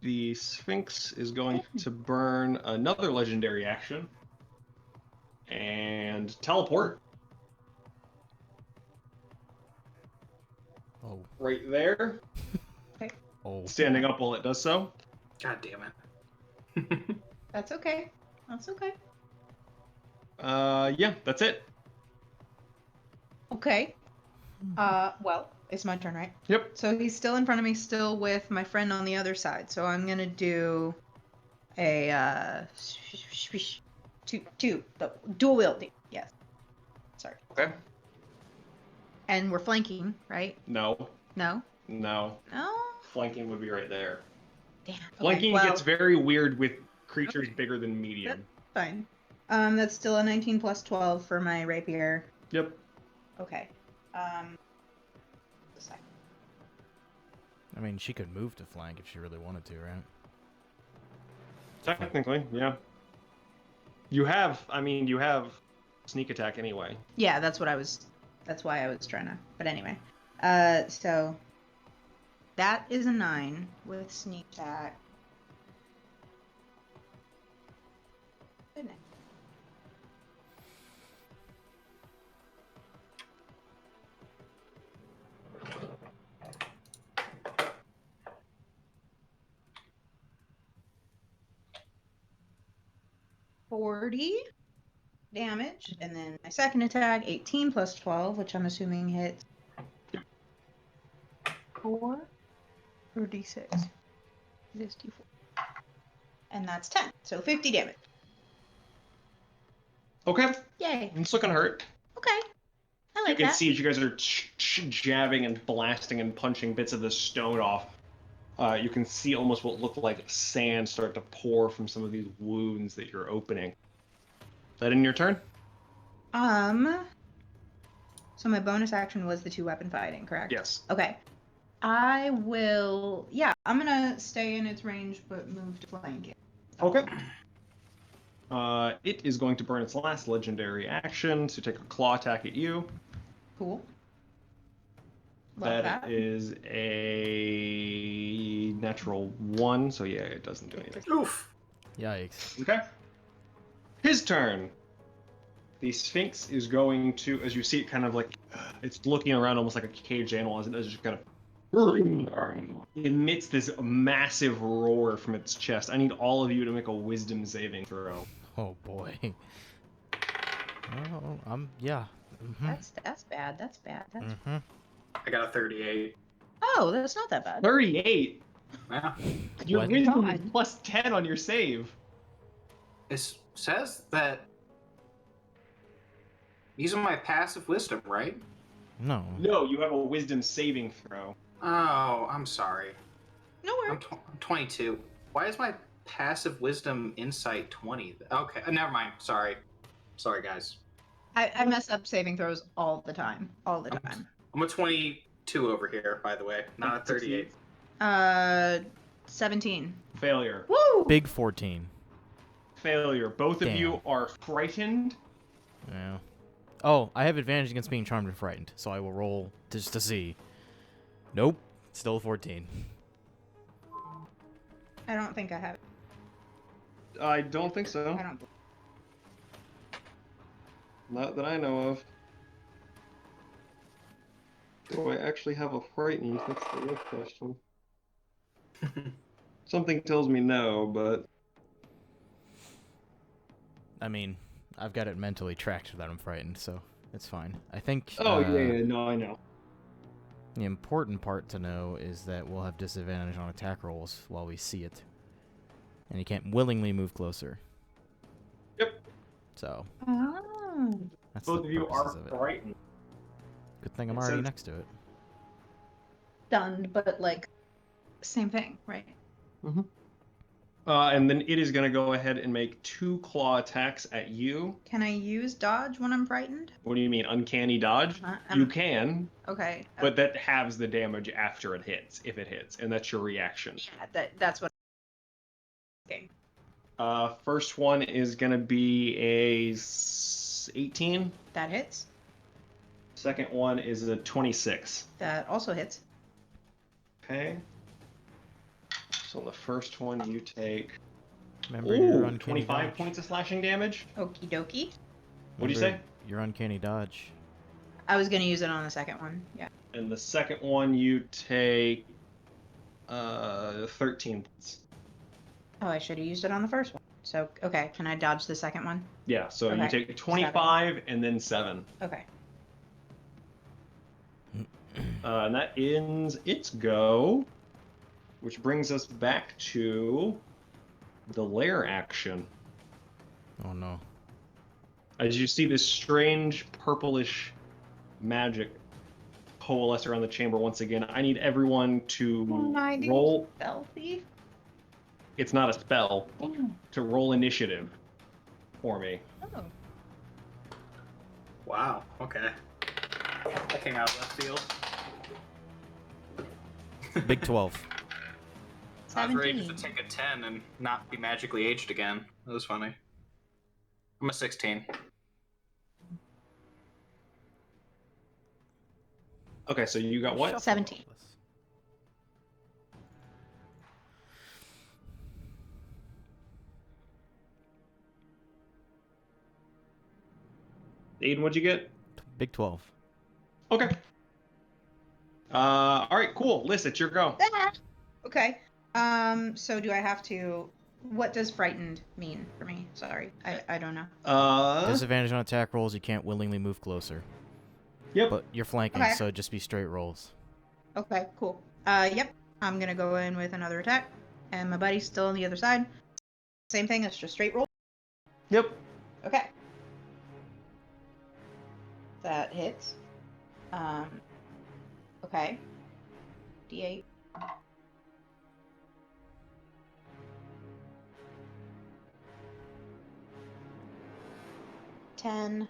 The Sphinx is going to burn another legendary action and teleport Oh. right there, Oh. standing up while it does so. God damn it. That's okay. That's okay. Yeah, that's it. Okay. Well, it's my turn, right? Yep. So he's still in front of me, still with my friend on the other side. So I'm gonna do a the dual wielding. Yes. Sorry. Okay. And we're flanking, right? No. No. No. No. Flanking would be right there. Damn. Okay, Flanking well, gets very weird with creatures bigger than medium. fine. That's still a 19 plus 12 for my rapier. Yep. Okay. A second. I mean, she could move to flank if she really wanted to, right? Technically, yeah. You have sneak attack anyway. Yeah, that's why I was trying to. But anyway. So that is a 9 with sneak attack. Goodness. $40 damage, and then my second attack, 18 plus 12, which I'm assuming hits 4 or d6. It is d4. And that's 10, so 50 damage. Okay. Yay. It's looking hurt. Okay. I You like can that. see as you guys are jabbing and blasting and punching bits of the stone off. You can see almost what looked like sand start to pour from some of these wounds that you're opening. Is that in your turn? So my bonus action was the 2-weapon fighting, correct? Yes. Okay. I will, I'm gonna stay in its range, but move to flank it. Okay. It is going to burn its last legendary action to take a claw attack at you. Cool. Love That is a natural 1, so yeah, it doesn't do anything. Oof. Yikes. Okay. His turn. The Sphinx is going to, as you see it kind of like, it's looking around almost like a caged animal as it just kind of emits this massive roar from its chest. I need all of you to make a wisdom saving throw. Oh boy. Oh, yeah. Mm-hmm. That's bad. That's bad. That's Mm-hmm. I got a 38. Oh, that's not that bad. 38. Yeah. Your What? wisdom God. is plus 10 on your save. It says that using my passive wisdom, right? No. No, you have a wisdom saving throw. Oh, I'm sorry. No I'm worries. 22. Why is my passive wisdom insight 20? Okay, never mind. Sorry, guys. I mess up saving throws all the time. All the I'm- time. I'm a 22 over here, by the way, not a 38. 17. Failure. Woo! Big 14. Failure. Both of Damn. you are frightened. Yeah. Oh, I have advantage against being charmed and frightened, so I will roll just to see. Nope. Still 14. I don't think I have it. I don't think so. I don't. Not that I know of. Do I actually have a frightened? That's the real question. Something tells me no, but I mean, I've got it mentally tracked that I'm frightened, so it's fine. I think. Oh, yeah, no, I know. The important part to know is that we'll have disadvantage on attack rolls while we see it. And you can't willingly move closer. Yep. So, Oh. that's Both the of you are purposes of it. frightened. Good thing I'm It already says- next to it. Stunned, but like same thing, right? Mm-hmm. And then it is going to go ahead and make 2 claw attacks at you. Can I use dodge when I'm frightened? What do you mean, uncanny dodge? You can, Okay. but that halves the damage after it hits, if it hits, and that's your reaction. Yeah, that's what. Okay. First one is going to be a 18. That hits. Second one is a 26. That also hits. Okay. So on the first one, you take Remember your ooh, uncanny 25 dodge. points of slashing damage. Okie dokie. What'd you Remember say? Your uncanny dodge. I was gonna use it on the second one. Yeah. And the second one, you take 13 points. Oh, I should have used it on the first one. So okay, can I dodge the second one? Yeah, so you Okay. take 25 and then 7. Okay. And that ends its go, which brings us back to the lair action. Oh no. As you see this strange purplish magic coalesce around the chamber once again, I need everyone to 90. roll. Stealthy. It's not a spell. Damn. To roll initiative for me. Oh. Wow. Okay. That came out of left field. Big 12. I was ready to 17. take a 10 and not be magically aged again. That was funny. I'm a 16. Okay, so you got what? Shuffle 17. all this. Aiden, what'd you get? Big 12. Okay. All right, cool. Liz, it's your go. Ah! Okay. So do I have to? What does frightened mean for me? Sorry, I don't know. Disadvantage on attack rolls, you can't willingly move closer. Yep. But you're flanking, Okay. so just be straight rolls. Okay, cool. Yep. I'm gonna go in with another attack, and my buddy's still on the other side. Same thing. It's just straight roll. Yep. Okay. That hits. Okay. D8. Ten.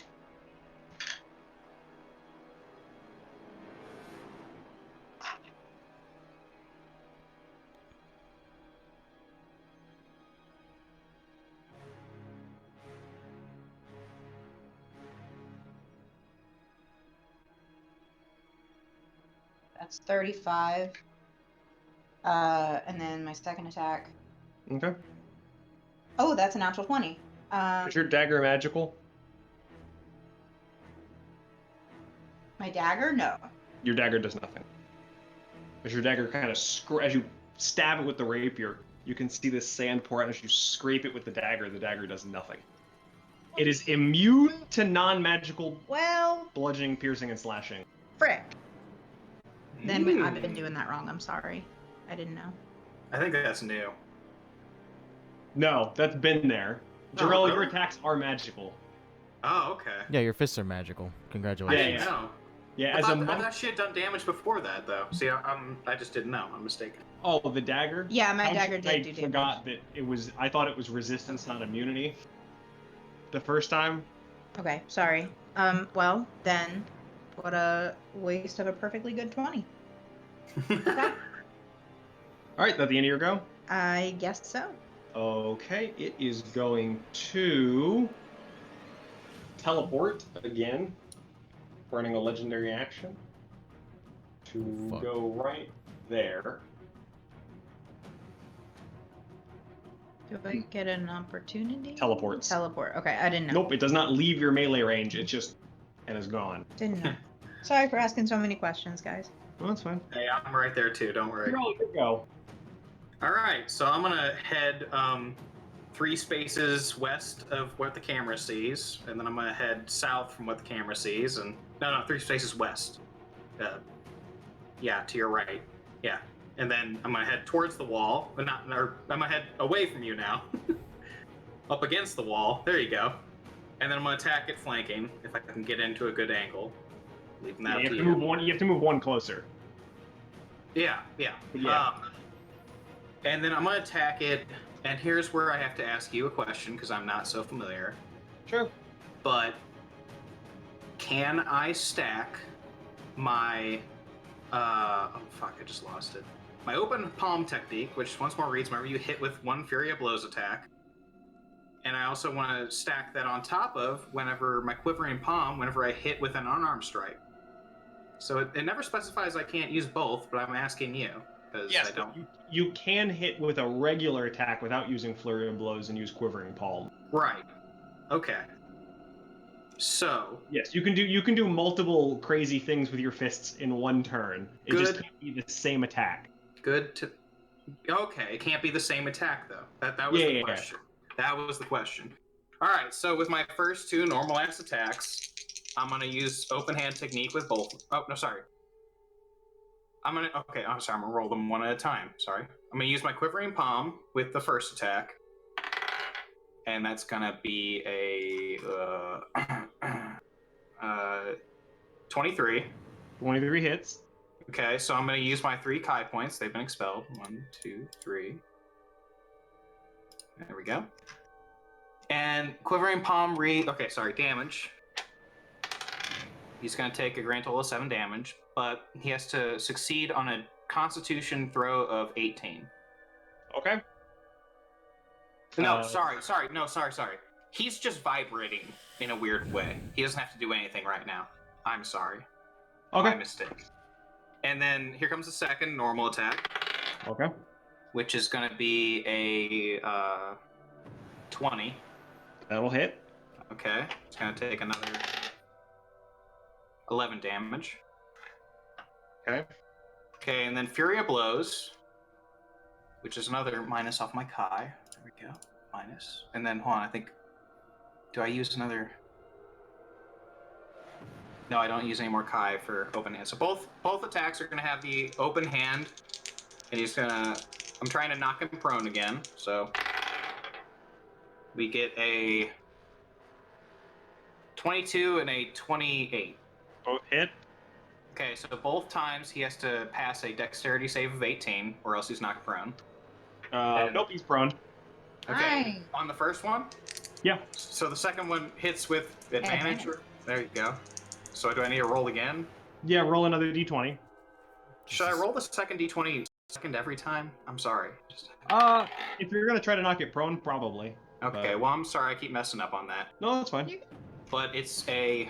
That's 35. And then my second attack. Okay. Oh, that's a natural 20. Is your dagger magical? My dagger? No. Your dagger does nothing. As your dagger kind of as you stab it with the rapier, you can see the sand pour out. As you scrape it with the dagger does nothing. It is immune to non-magical Well, bludgeoning, piercing, and slashing. frick. Then I've been doing that wrong. I'm sorry. I didn't know. I think that's new. No, that's been there. Oh, Jarell, really? your attacks are magical. Oh, okay. Yeah, your fists are magical. I Congratulations. didn't know. Yeah, I as a thought, I monk. thought she had done damage before that, though. See, I just didn't know. I'm mistaken. Oh, the dagger. Yeah, my dagger did I do damage. forgot that it was. I thought it was resistance, not immunity. The first time. Okay, sorry. Well, then, what a waste of a perfectly good 20. Okay. All right, that the end of your go. I guess so. Okay, it is going to teleport again, burning a legendary action to Fuck. go right there. Do I get an opportunity? Teleports. Teleport. Okay, I didn't know. Nope, it does not leave your melee range. It just and is gone. Didn't know. Sorry for asking so many questions, guys. Well, that's fine. Hey, I'm right there, too. Don't worry. Jarell, you go. All right, so I'm going to head 3 spaces west of what the camera sees, and then I'm gonna head south from what the camera sees, and no, 3 spaces west. Yeah, to your right. Yeah, and then I'm gonna head towards the wall, but I'm gonna head away from you now, up against the wall. There you go. And then I'm gonna attack it flanking if I can get into a good angle. Leaving that you to have to move one. You have to move one closer. Yeah. And then I'm gonna attack it. And here's where I have to ask you a question because I'm not so familiar. Sure. But can I stack my oh fuck, I just lost it. My open palm technique, which once more reads whenever you hit with 1 Fury of Blows attack. And I also want to stack that on top of whenever my quivering palm, whenever I hit with an unarmed strike. So it never specifies I can't use both, but I'm asking you. Yes, I don't. You can hit with a regular attack without using Flurry of Blows and use Quivering Palm. Right. Okay. So. Yes, you can do multiple crazy things with your fists in one turn. It Good. just can't be the same attack. Good to. Okay, it can't be the same attack though. That was the question. That was the question. All right. So with my first 2 normal ass attacks, I'm gonna use open hand technique with both. Oh no, sorry. I'm gonna roll them one at a time. Sorry. I'm gonna use my quivering palm with the first attack, and that's gonna be a 23. 23 hits. Okay, so I'm gonna use my 3 Kai points. They've been expelled. 1, 2, 3. There we go. And quivering palm damage. He's going to take a grand total of 7 damage, but he has to succeed on a Constitution throw of 18. Okay. No, sorry. He's just vibrating in a weird way. He doesn't have to do anything right now. I'm sorry. Okay. My mistake. And then here comes the second normal attack. Okay. Which is going to be a 20. That'll hit. Okay. It's going to take another 11 damage. Okay. Okay, and then Fury of Blows, which is another minus off my Kai. There we go. Minus. And then, hold on, I think... Do I use another... No, I don't use any more Kai for open hand. So both attacks are going to have the open hand, and he's going to... I'm trying to knock him prone again, so... We get a 22 and a 28. Both hit. Okay, so both times he has to pass a dexterity save of 18, or else he's knocked prone. Nope, he's prone. Okay, Nice. on the first one? Yeah. So the second one hits with advantage? There you go. So do I need to roll again? Yeah, roll another d20. Should I roll the second d20 second every time? I'm sorry. If you're going to try to knock it prone, probably. Okay, well, I'm sorry, I keep messing up on that. No, that's fine. But it's a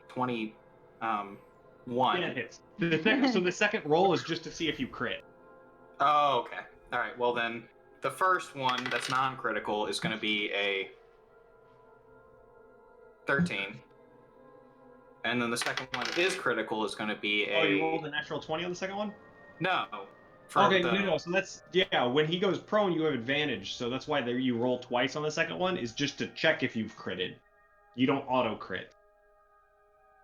21. Yeah, it hits. So the second roll is just to see if you crit. Oh, okay. All right, well then, the first one that's non-critical is going to be a 13. And then the second one that is critical is going to be a... Oh, you rolled a natural 20 on the second one? No. Okay, no, so that's, yeah, when he goes prone, you have advantage, so that's why you roll twice on the second one, is just to check if you've critted. You don't auto-crit.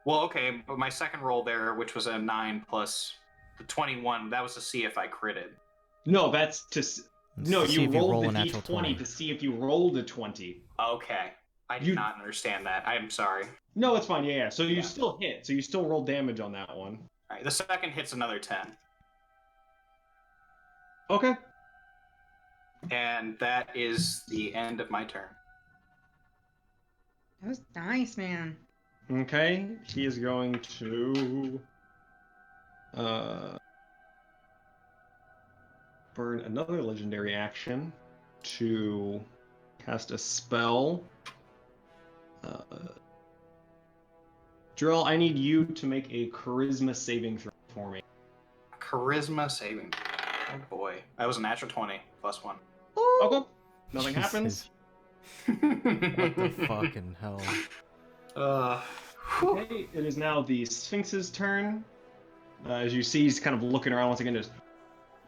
Well, okay, but my second roll there, which was a 9 plus the 21, that was to see if I critted. No, that's to... No, you rolled the natural d20 20 to see if you rolled a 20. Okay. I did not understand that. I'm sorry. No, it's fine, yeah. So you still hit, so you still roll damage on that one. All right, the second hits another 10. Okay. And that is the end of my turn. That was nice, man. Okay, he is going to burn another legendary action to cast a spell. Drill, I need you to make a charisma saving throw for me. Charisma saving. Oh boy. That was a natural 20 plus 1. Okay. Nothing happens. What the fucking hell? Okay, it is now the Sphinx's turn. As you see, he's kind of looking around once again, just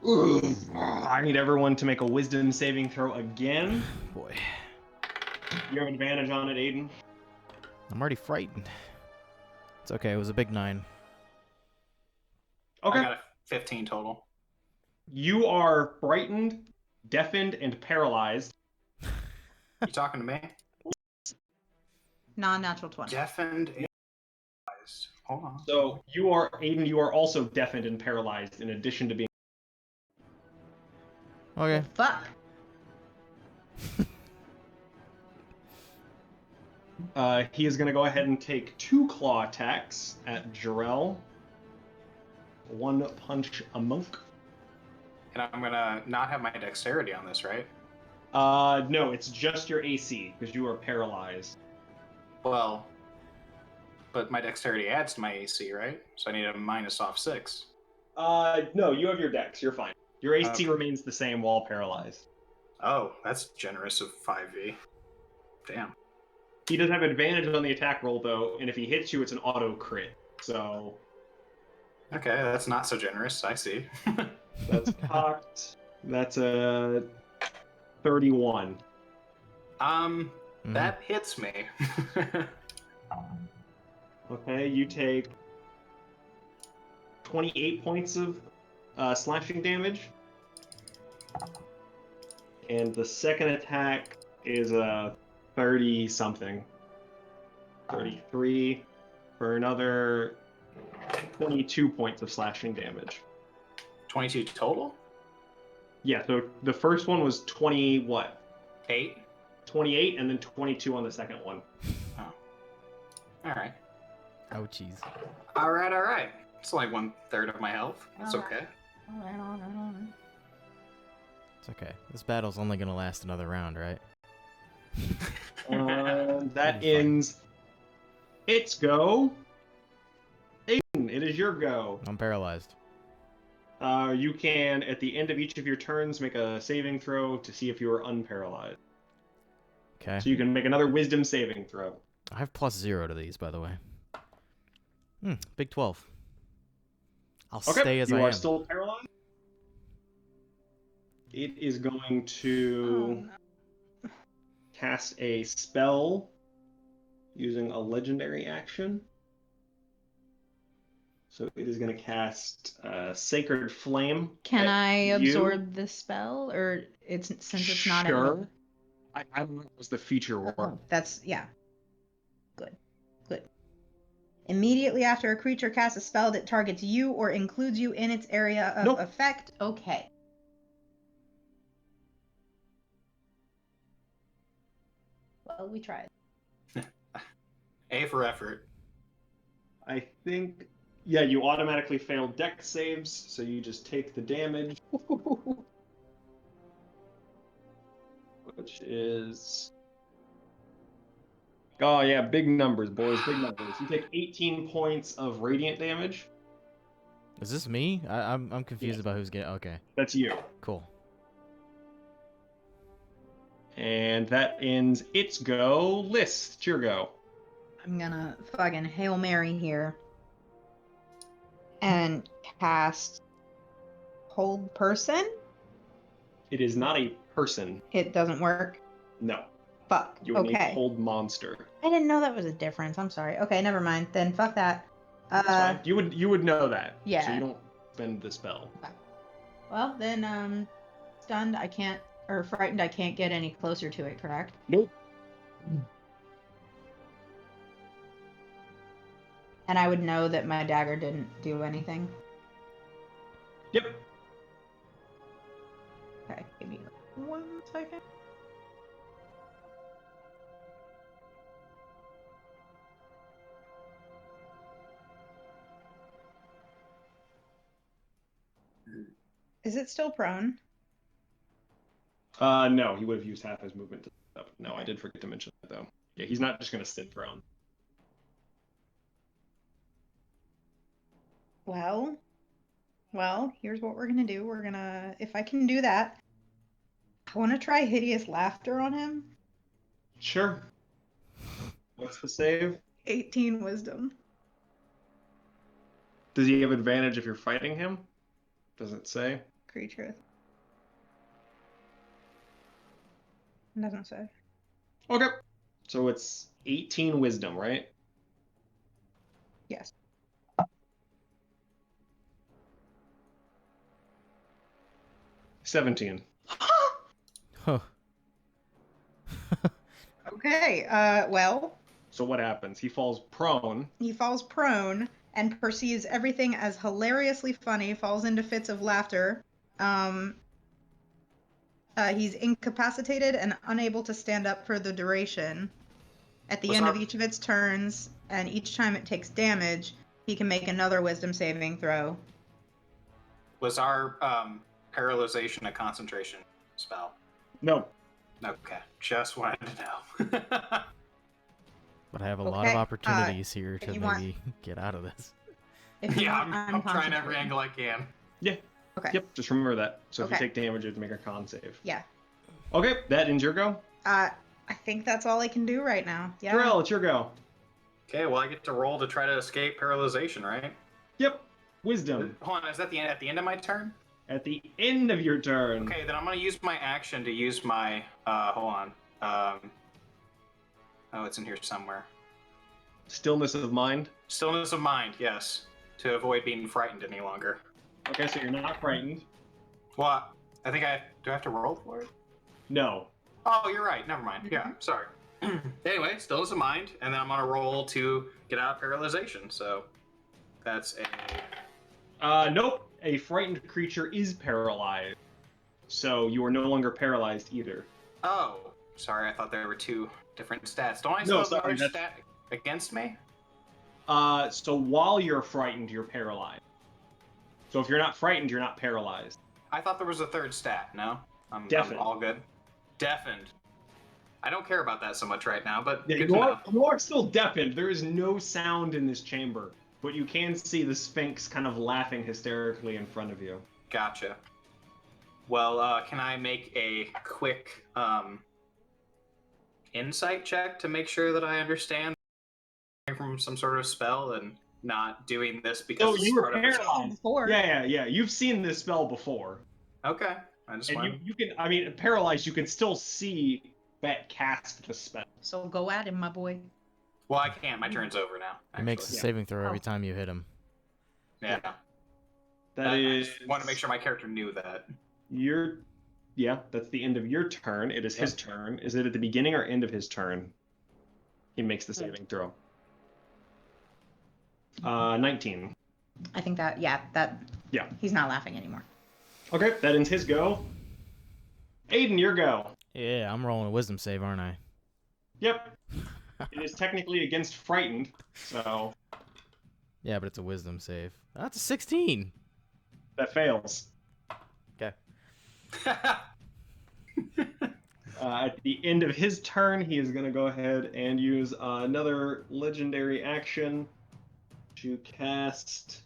I need everyone to make a wisdom saving throw again. Boy, You have advantage on it, Aiden. I'm already frightened. It's okay. It was a big 9. Okay. I got a 15 total. You are frightened, deafened, and paralyzed. You talking to me? Non-natural 20. Deafened and paralyzed. Hold on. So you are, Aiden, you are also deafened and paralyzed in addition to being... Okay. Fuck. He is going to go ahead and take 2 claw attacks at Jarrell. 1 punch a monk. And I'm gonna not have my dexterity on this, right? No, it's just your AC, because you are paralyzed. Well, but my dexterity adds to my AC, right? So I need a minus off 6. No, you have your dex, you're fine. Your AC Okay. remains the same while paralyzed. Oh, that's generous of 5e. Damn. He does have advantage on the attack roll, though, and if he hits you, it's an auto crit. So Okay, that's not so generous. I see. that's cocked. That's a 31. That hits me. Okay, you take 28 points of slashing damage. And the second attack is a 30-something. 33 for another 22 points of slashing damage. 22 total? Yeah, so the first one was 20, what? 8? 28, and then 22 on the second one. Oh. Alright. Ouchies. Alright. It's like 1/3 of my health. That's Alright. okay. Alright. It's okay. This battle's only gonna last another round, right? That It'll be fine. ends its go. Aiden, it is your go. I'm paralyzed. You can, at the end of each of your turns, make a saving throw to see if you are unparalyzed. Okay. So you can make another wisdom saving throw. I have +0 to these, by the way. Big 12. I'll stay as you I are am. still paralyzed. It is going to cast a spell using a legendary action. So it is going to cast Sacred Flame. Can at I you. absorb the spell, or since it's not at Sure. me? I don't know what was the feature work. Oh, that's yeah. Good. Immediately after a creature casts a spell that targets you or includes you in its area of Nope. effect. Okay. Well, we tried. A for effort. I think, yeah, you automatically fail dex saves, so you just take the damage. Which is... Oh, yeah, big numbers, boys, big numbers. You take 18 points of radiant damage. Is this me? I'm confused Yes. about who's getting. Okay, That's you. cool. And that ends its go. List, it's your go. I'm gonna fucking Hail Mary here. And cast Hold Person. It is not a person. It doesn't work. No. Fuck. You would need Okay. hold monster. I didn't know that was a difference. I'm sorry. Okay, never mind. Then fuck that. That's fine. You would know that. Yeah. So you don't spend the spell. Well, then, stunned, I can't, or frightened, I can't get any closer to it, correct? Nope. And I would know that my dagger didn't do anything. Yep. Okay, give me 1 second. Is it still prone? No, he would have used half his movement to up. No, I did forget to mention that though. Yeah, he's not just gonna sit prone. Well, here's what we're gonna do. If I can do that, I want to try Hideous Laughter on him. Sure. What's the save? 18 wisdom. Does he have advantage if you're fighting him? Doesn't say. creature. It doesn't say. Okay. So it's 18 wisdom, right? Yes. $17. Huh. Okay. Well, So what happens? He falls prone. he falls prone and perceives everything as hilariously funny. Falls into fits of laughter. He's incapacitated and unable to stand up for the duration. At the end of each of its turns, and each time it takes damage, he can make another Wisdom saving throw. Was our paralyzation a concentration spell? No. Okay, just wanted to know. But I have a lot of Okay, opportunities here to you maybe want- get out of this. If you Yeah, want I'm trying every unconcentrated. angle I can. Yeah. Okay. Yep. Just remember that. So if you Okay. take damage, you have to make a con save. Yeah. Okay. That ends your go. I think that's all I can do right now. Yeah. Jarell, it's your go. Okay, well I get to roll to try to escape paralyzation, right? Yep. Wisdom. Hold on, is that at the end of my turn? At the end of your turn. Okay, then I'm gonna use my action to use my hold on. Oh, it's in here somewhere. Stillness of mind. Stillness of mind, yes. To avoid being frightened any longer. Okay, so you're not frightened. Well, I think do I have to roll for it? No. Oh, you're right. Never mind. Yeah, sorry. Anyway, stillness of mind, and then I'm gonna roll to get out of paralyzation. So that's a Nope. A frightened creature is paralyzed. So you are no longer paralyzed either. oh, sorry. I thought there were two different stats. Don't I No, still have sorry, another that's- stat against me? So while you're frightened, you're paralyzed. So if you're not frightened, you're not paralyzed. I thought there was a third stat. No, I'm Deafened. all good. Deafened. I don't care about that so much right now, but Yeah, good to know. you are still deafened. There is no sound in this chamber, but you can see the Sphinx kind of laughing hysterically in front of you. Gotcha. Well, can I make a quick insight check to make sure that I understand from some sort of spell and not doing this because Oh, it's you were part of paralyzed. Before. Yeah. You've seen this spell before. Okay, I just And want. you can, I mean, paralyzed, you can still see that cast the spell. So go at him, my boy. Well, I can't. My turn's over now. It makes a actually. saving throw every Oh. time you hit him. Yeah. That is. I want to make sure my character knew that. Yeah, that's the end of your turn. It is his turn. Is it at the beginning or end of his turn? He makes the saving throw. 19. I think that, yeah. He's not laughing anymore. Okay, that ends his go. Aiden, your go. Yeah, I'm rolling a wisdom save, aren't I? Yep. It is technically against frightened, so Yeah, but it's a wisdom save. That's a 16. that fails. Okay. At the end of his turn, he is going to go ahead and use another legendary action to cast.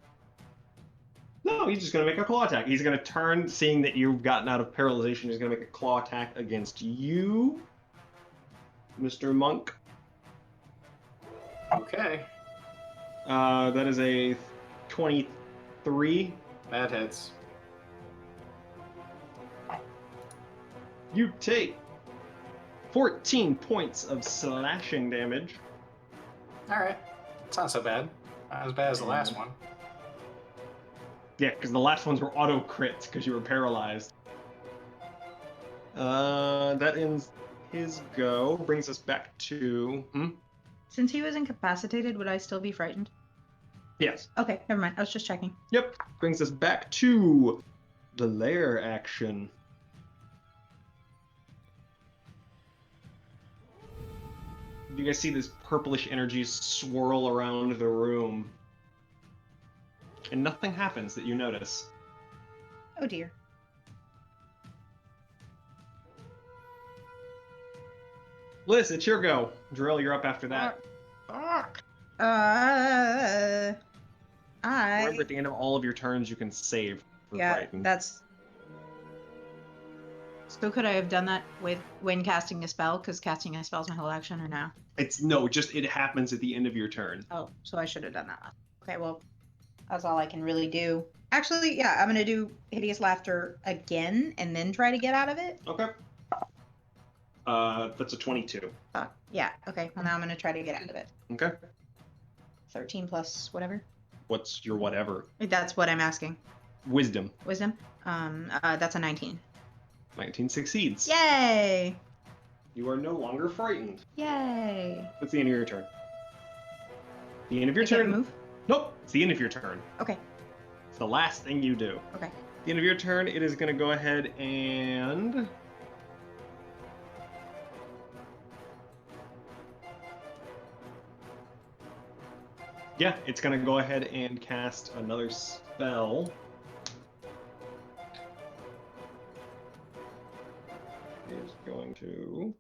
No, he's just going to make a claw attack. He's going to turn, seeing that you've gotten out of paralyzation, he's going to make a claw attack against you, Mr. Monk. Okay. That is a 23. That hits. You take 14 points of slashing damage. All right. It's not so bad. Not as bad as the last one. Yeah, because the last ones were auto crits because you were paralyzed. That ends his go. Brings us back to. Since he was incapacitated, would I still be frightened? Yes. Okay, never mind. I was just checking. Yep. Brings us back to the lair action. You guys see this purplish energy swirl around the room. And nothing happens that you notice. Oh dear. Liz, it's your go. Jarell, you're up after that. Remember, at the end of all of your turns, you can save for frightened. That's. So could I have done that when casting a spell? Because casting a spell is my whole action, or no? It happens at the end of your turn. Oh, so I should have done that. Okay, well, that's all I can really do. Actually, yeah, I'm gonna do hideous laughter again and then try to get out of it. Okay. That's a 22. Yeah. Okay. Well, now I'm gonna try to get out of it. Okay. 13 plus whatever. What's your whatever? That's what I'm asking. Wisdom. Wisdom. That's a 19. 19 succeeds. Yay! You are no longer frightened. Yay! That's the end of your turn. The end of your I can't turn. move. Nope. It's the end of your turn. Okay. It's the last thing you do. Okay. At the end of your turn, it is going to go ahead and... Yeah, it's going to go ahead and cast another spell. It's going to...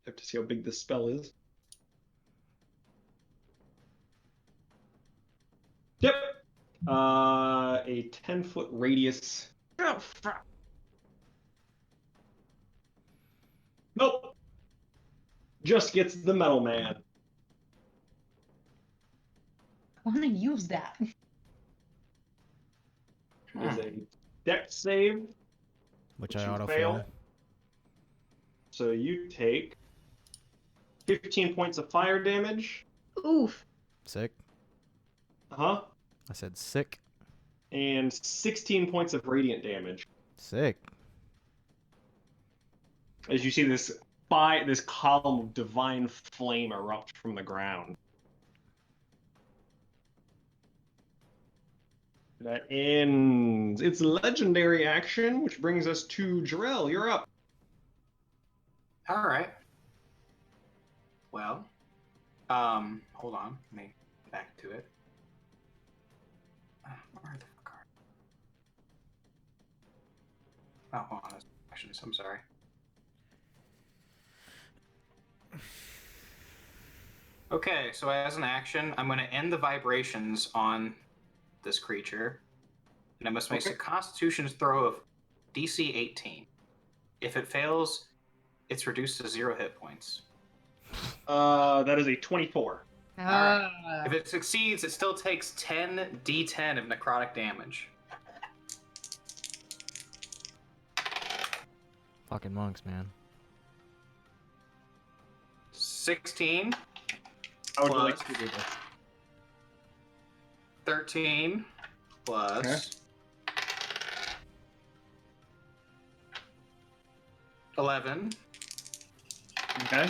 have to see how big this spell is. Yep. A 10-foot radius. Oh, fuck. Nope. Just gets the metal man. I want to use that. It is a dex save. Which I you autofill. fail. So you take 15 points of fire damage. Oof. Sick. Uh-huh. I said sick. And 16 points of radiant damage. Sick. As you see this column of divine flame erupt from the ground. That ends its legendary action, which brings us to Jarrell. You're up. All right. Well, hold on. Let me get back to it. Where the fuck are? Oh, hold on. That's actions. I'm sorry. Okay, so as an action, I'm going to end the vibrations on this creature, and I must make a Constitution throw of DC 18. If it fails, it's reduced to 0 hit points. That is a 24. Alright. If it succeeds, it still takes 10 d10 of necrotic damage. Fucking monks, man. 16 How would you plus like to do this? 13 plus 11 Okay.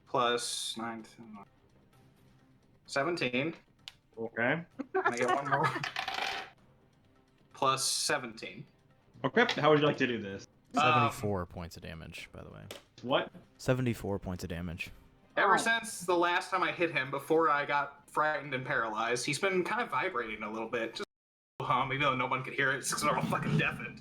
plus 9, 17. Okay. Can I get one more? Plus 17. Okay. How would you like to do this? 74 points of damage, by the way. What? 74 points of damage. Ever since the last time I hit him, before I got frightened and paralyzed, he's been kind of vibrating a little bit. Just hum, even though no one could hear it, because they're all fucking deafened.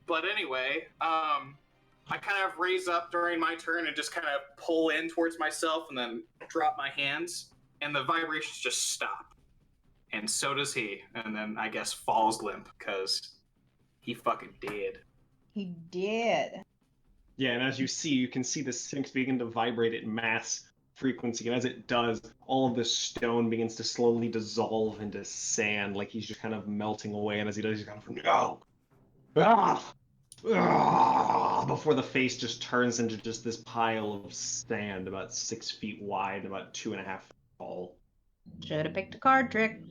But anyway, I kind of raise up during my turn and just kind of pull in towards myself and then drop my hands, and the vibrations just stop. And so does he, and then I guess falls limp, because he fucking did. He did. Yeah, and as you can see the Sphinx begin to vibrate at mass frequency, and as it does, all of this stone begins to slowly dissolve into sand, like he's just kind of melting away, and as he does, he's kind of, no! Ah! Ah! Before the face just turns into just this pile of sand about 6 feet wide and about 2.5 feet tall. Should have picked a card trick.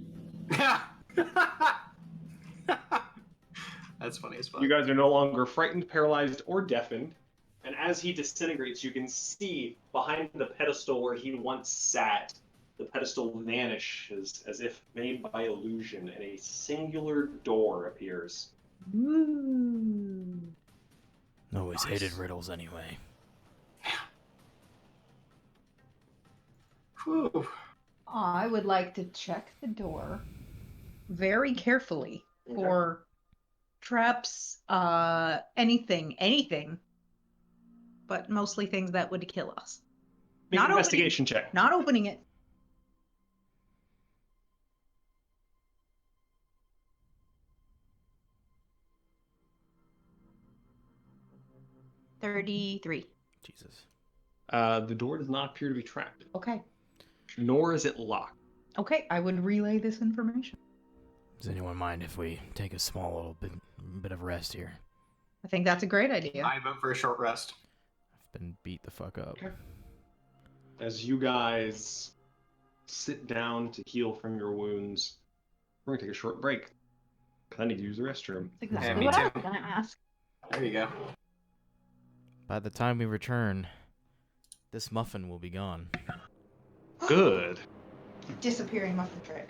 That's funny as fuck. You guys are no longer frightened, paralyzed, or deafened. And as he disintegrates, you can see behind the pedestal where he once sat, the pedestal vanishes as if made by illusion, and a singular door appears. Ooh. Always hated riddles anyway. Whew. I would like to check the door very carefully for traps, anything. But mostly things that would kill us. Make an investigation check. Not opening it. $33. Jesus. The door does not appear to be trapped, Okay. nor is it locked. Okay, I would relay this information. Does anyone mind if we take a small little bit of rest here? I think that's a great idea. I vote for a short rest. I've been beat the fuck up. As you guys sit down to heal from your wounds, we're gonna take a short break. 'Cause I need to use the restroom. That's exactly Yeah, me what I too. was gonna ask. There you go. By the time we return, this muffin will be gone. Good. Disappearing muffin trick.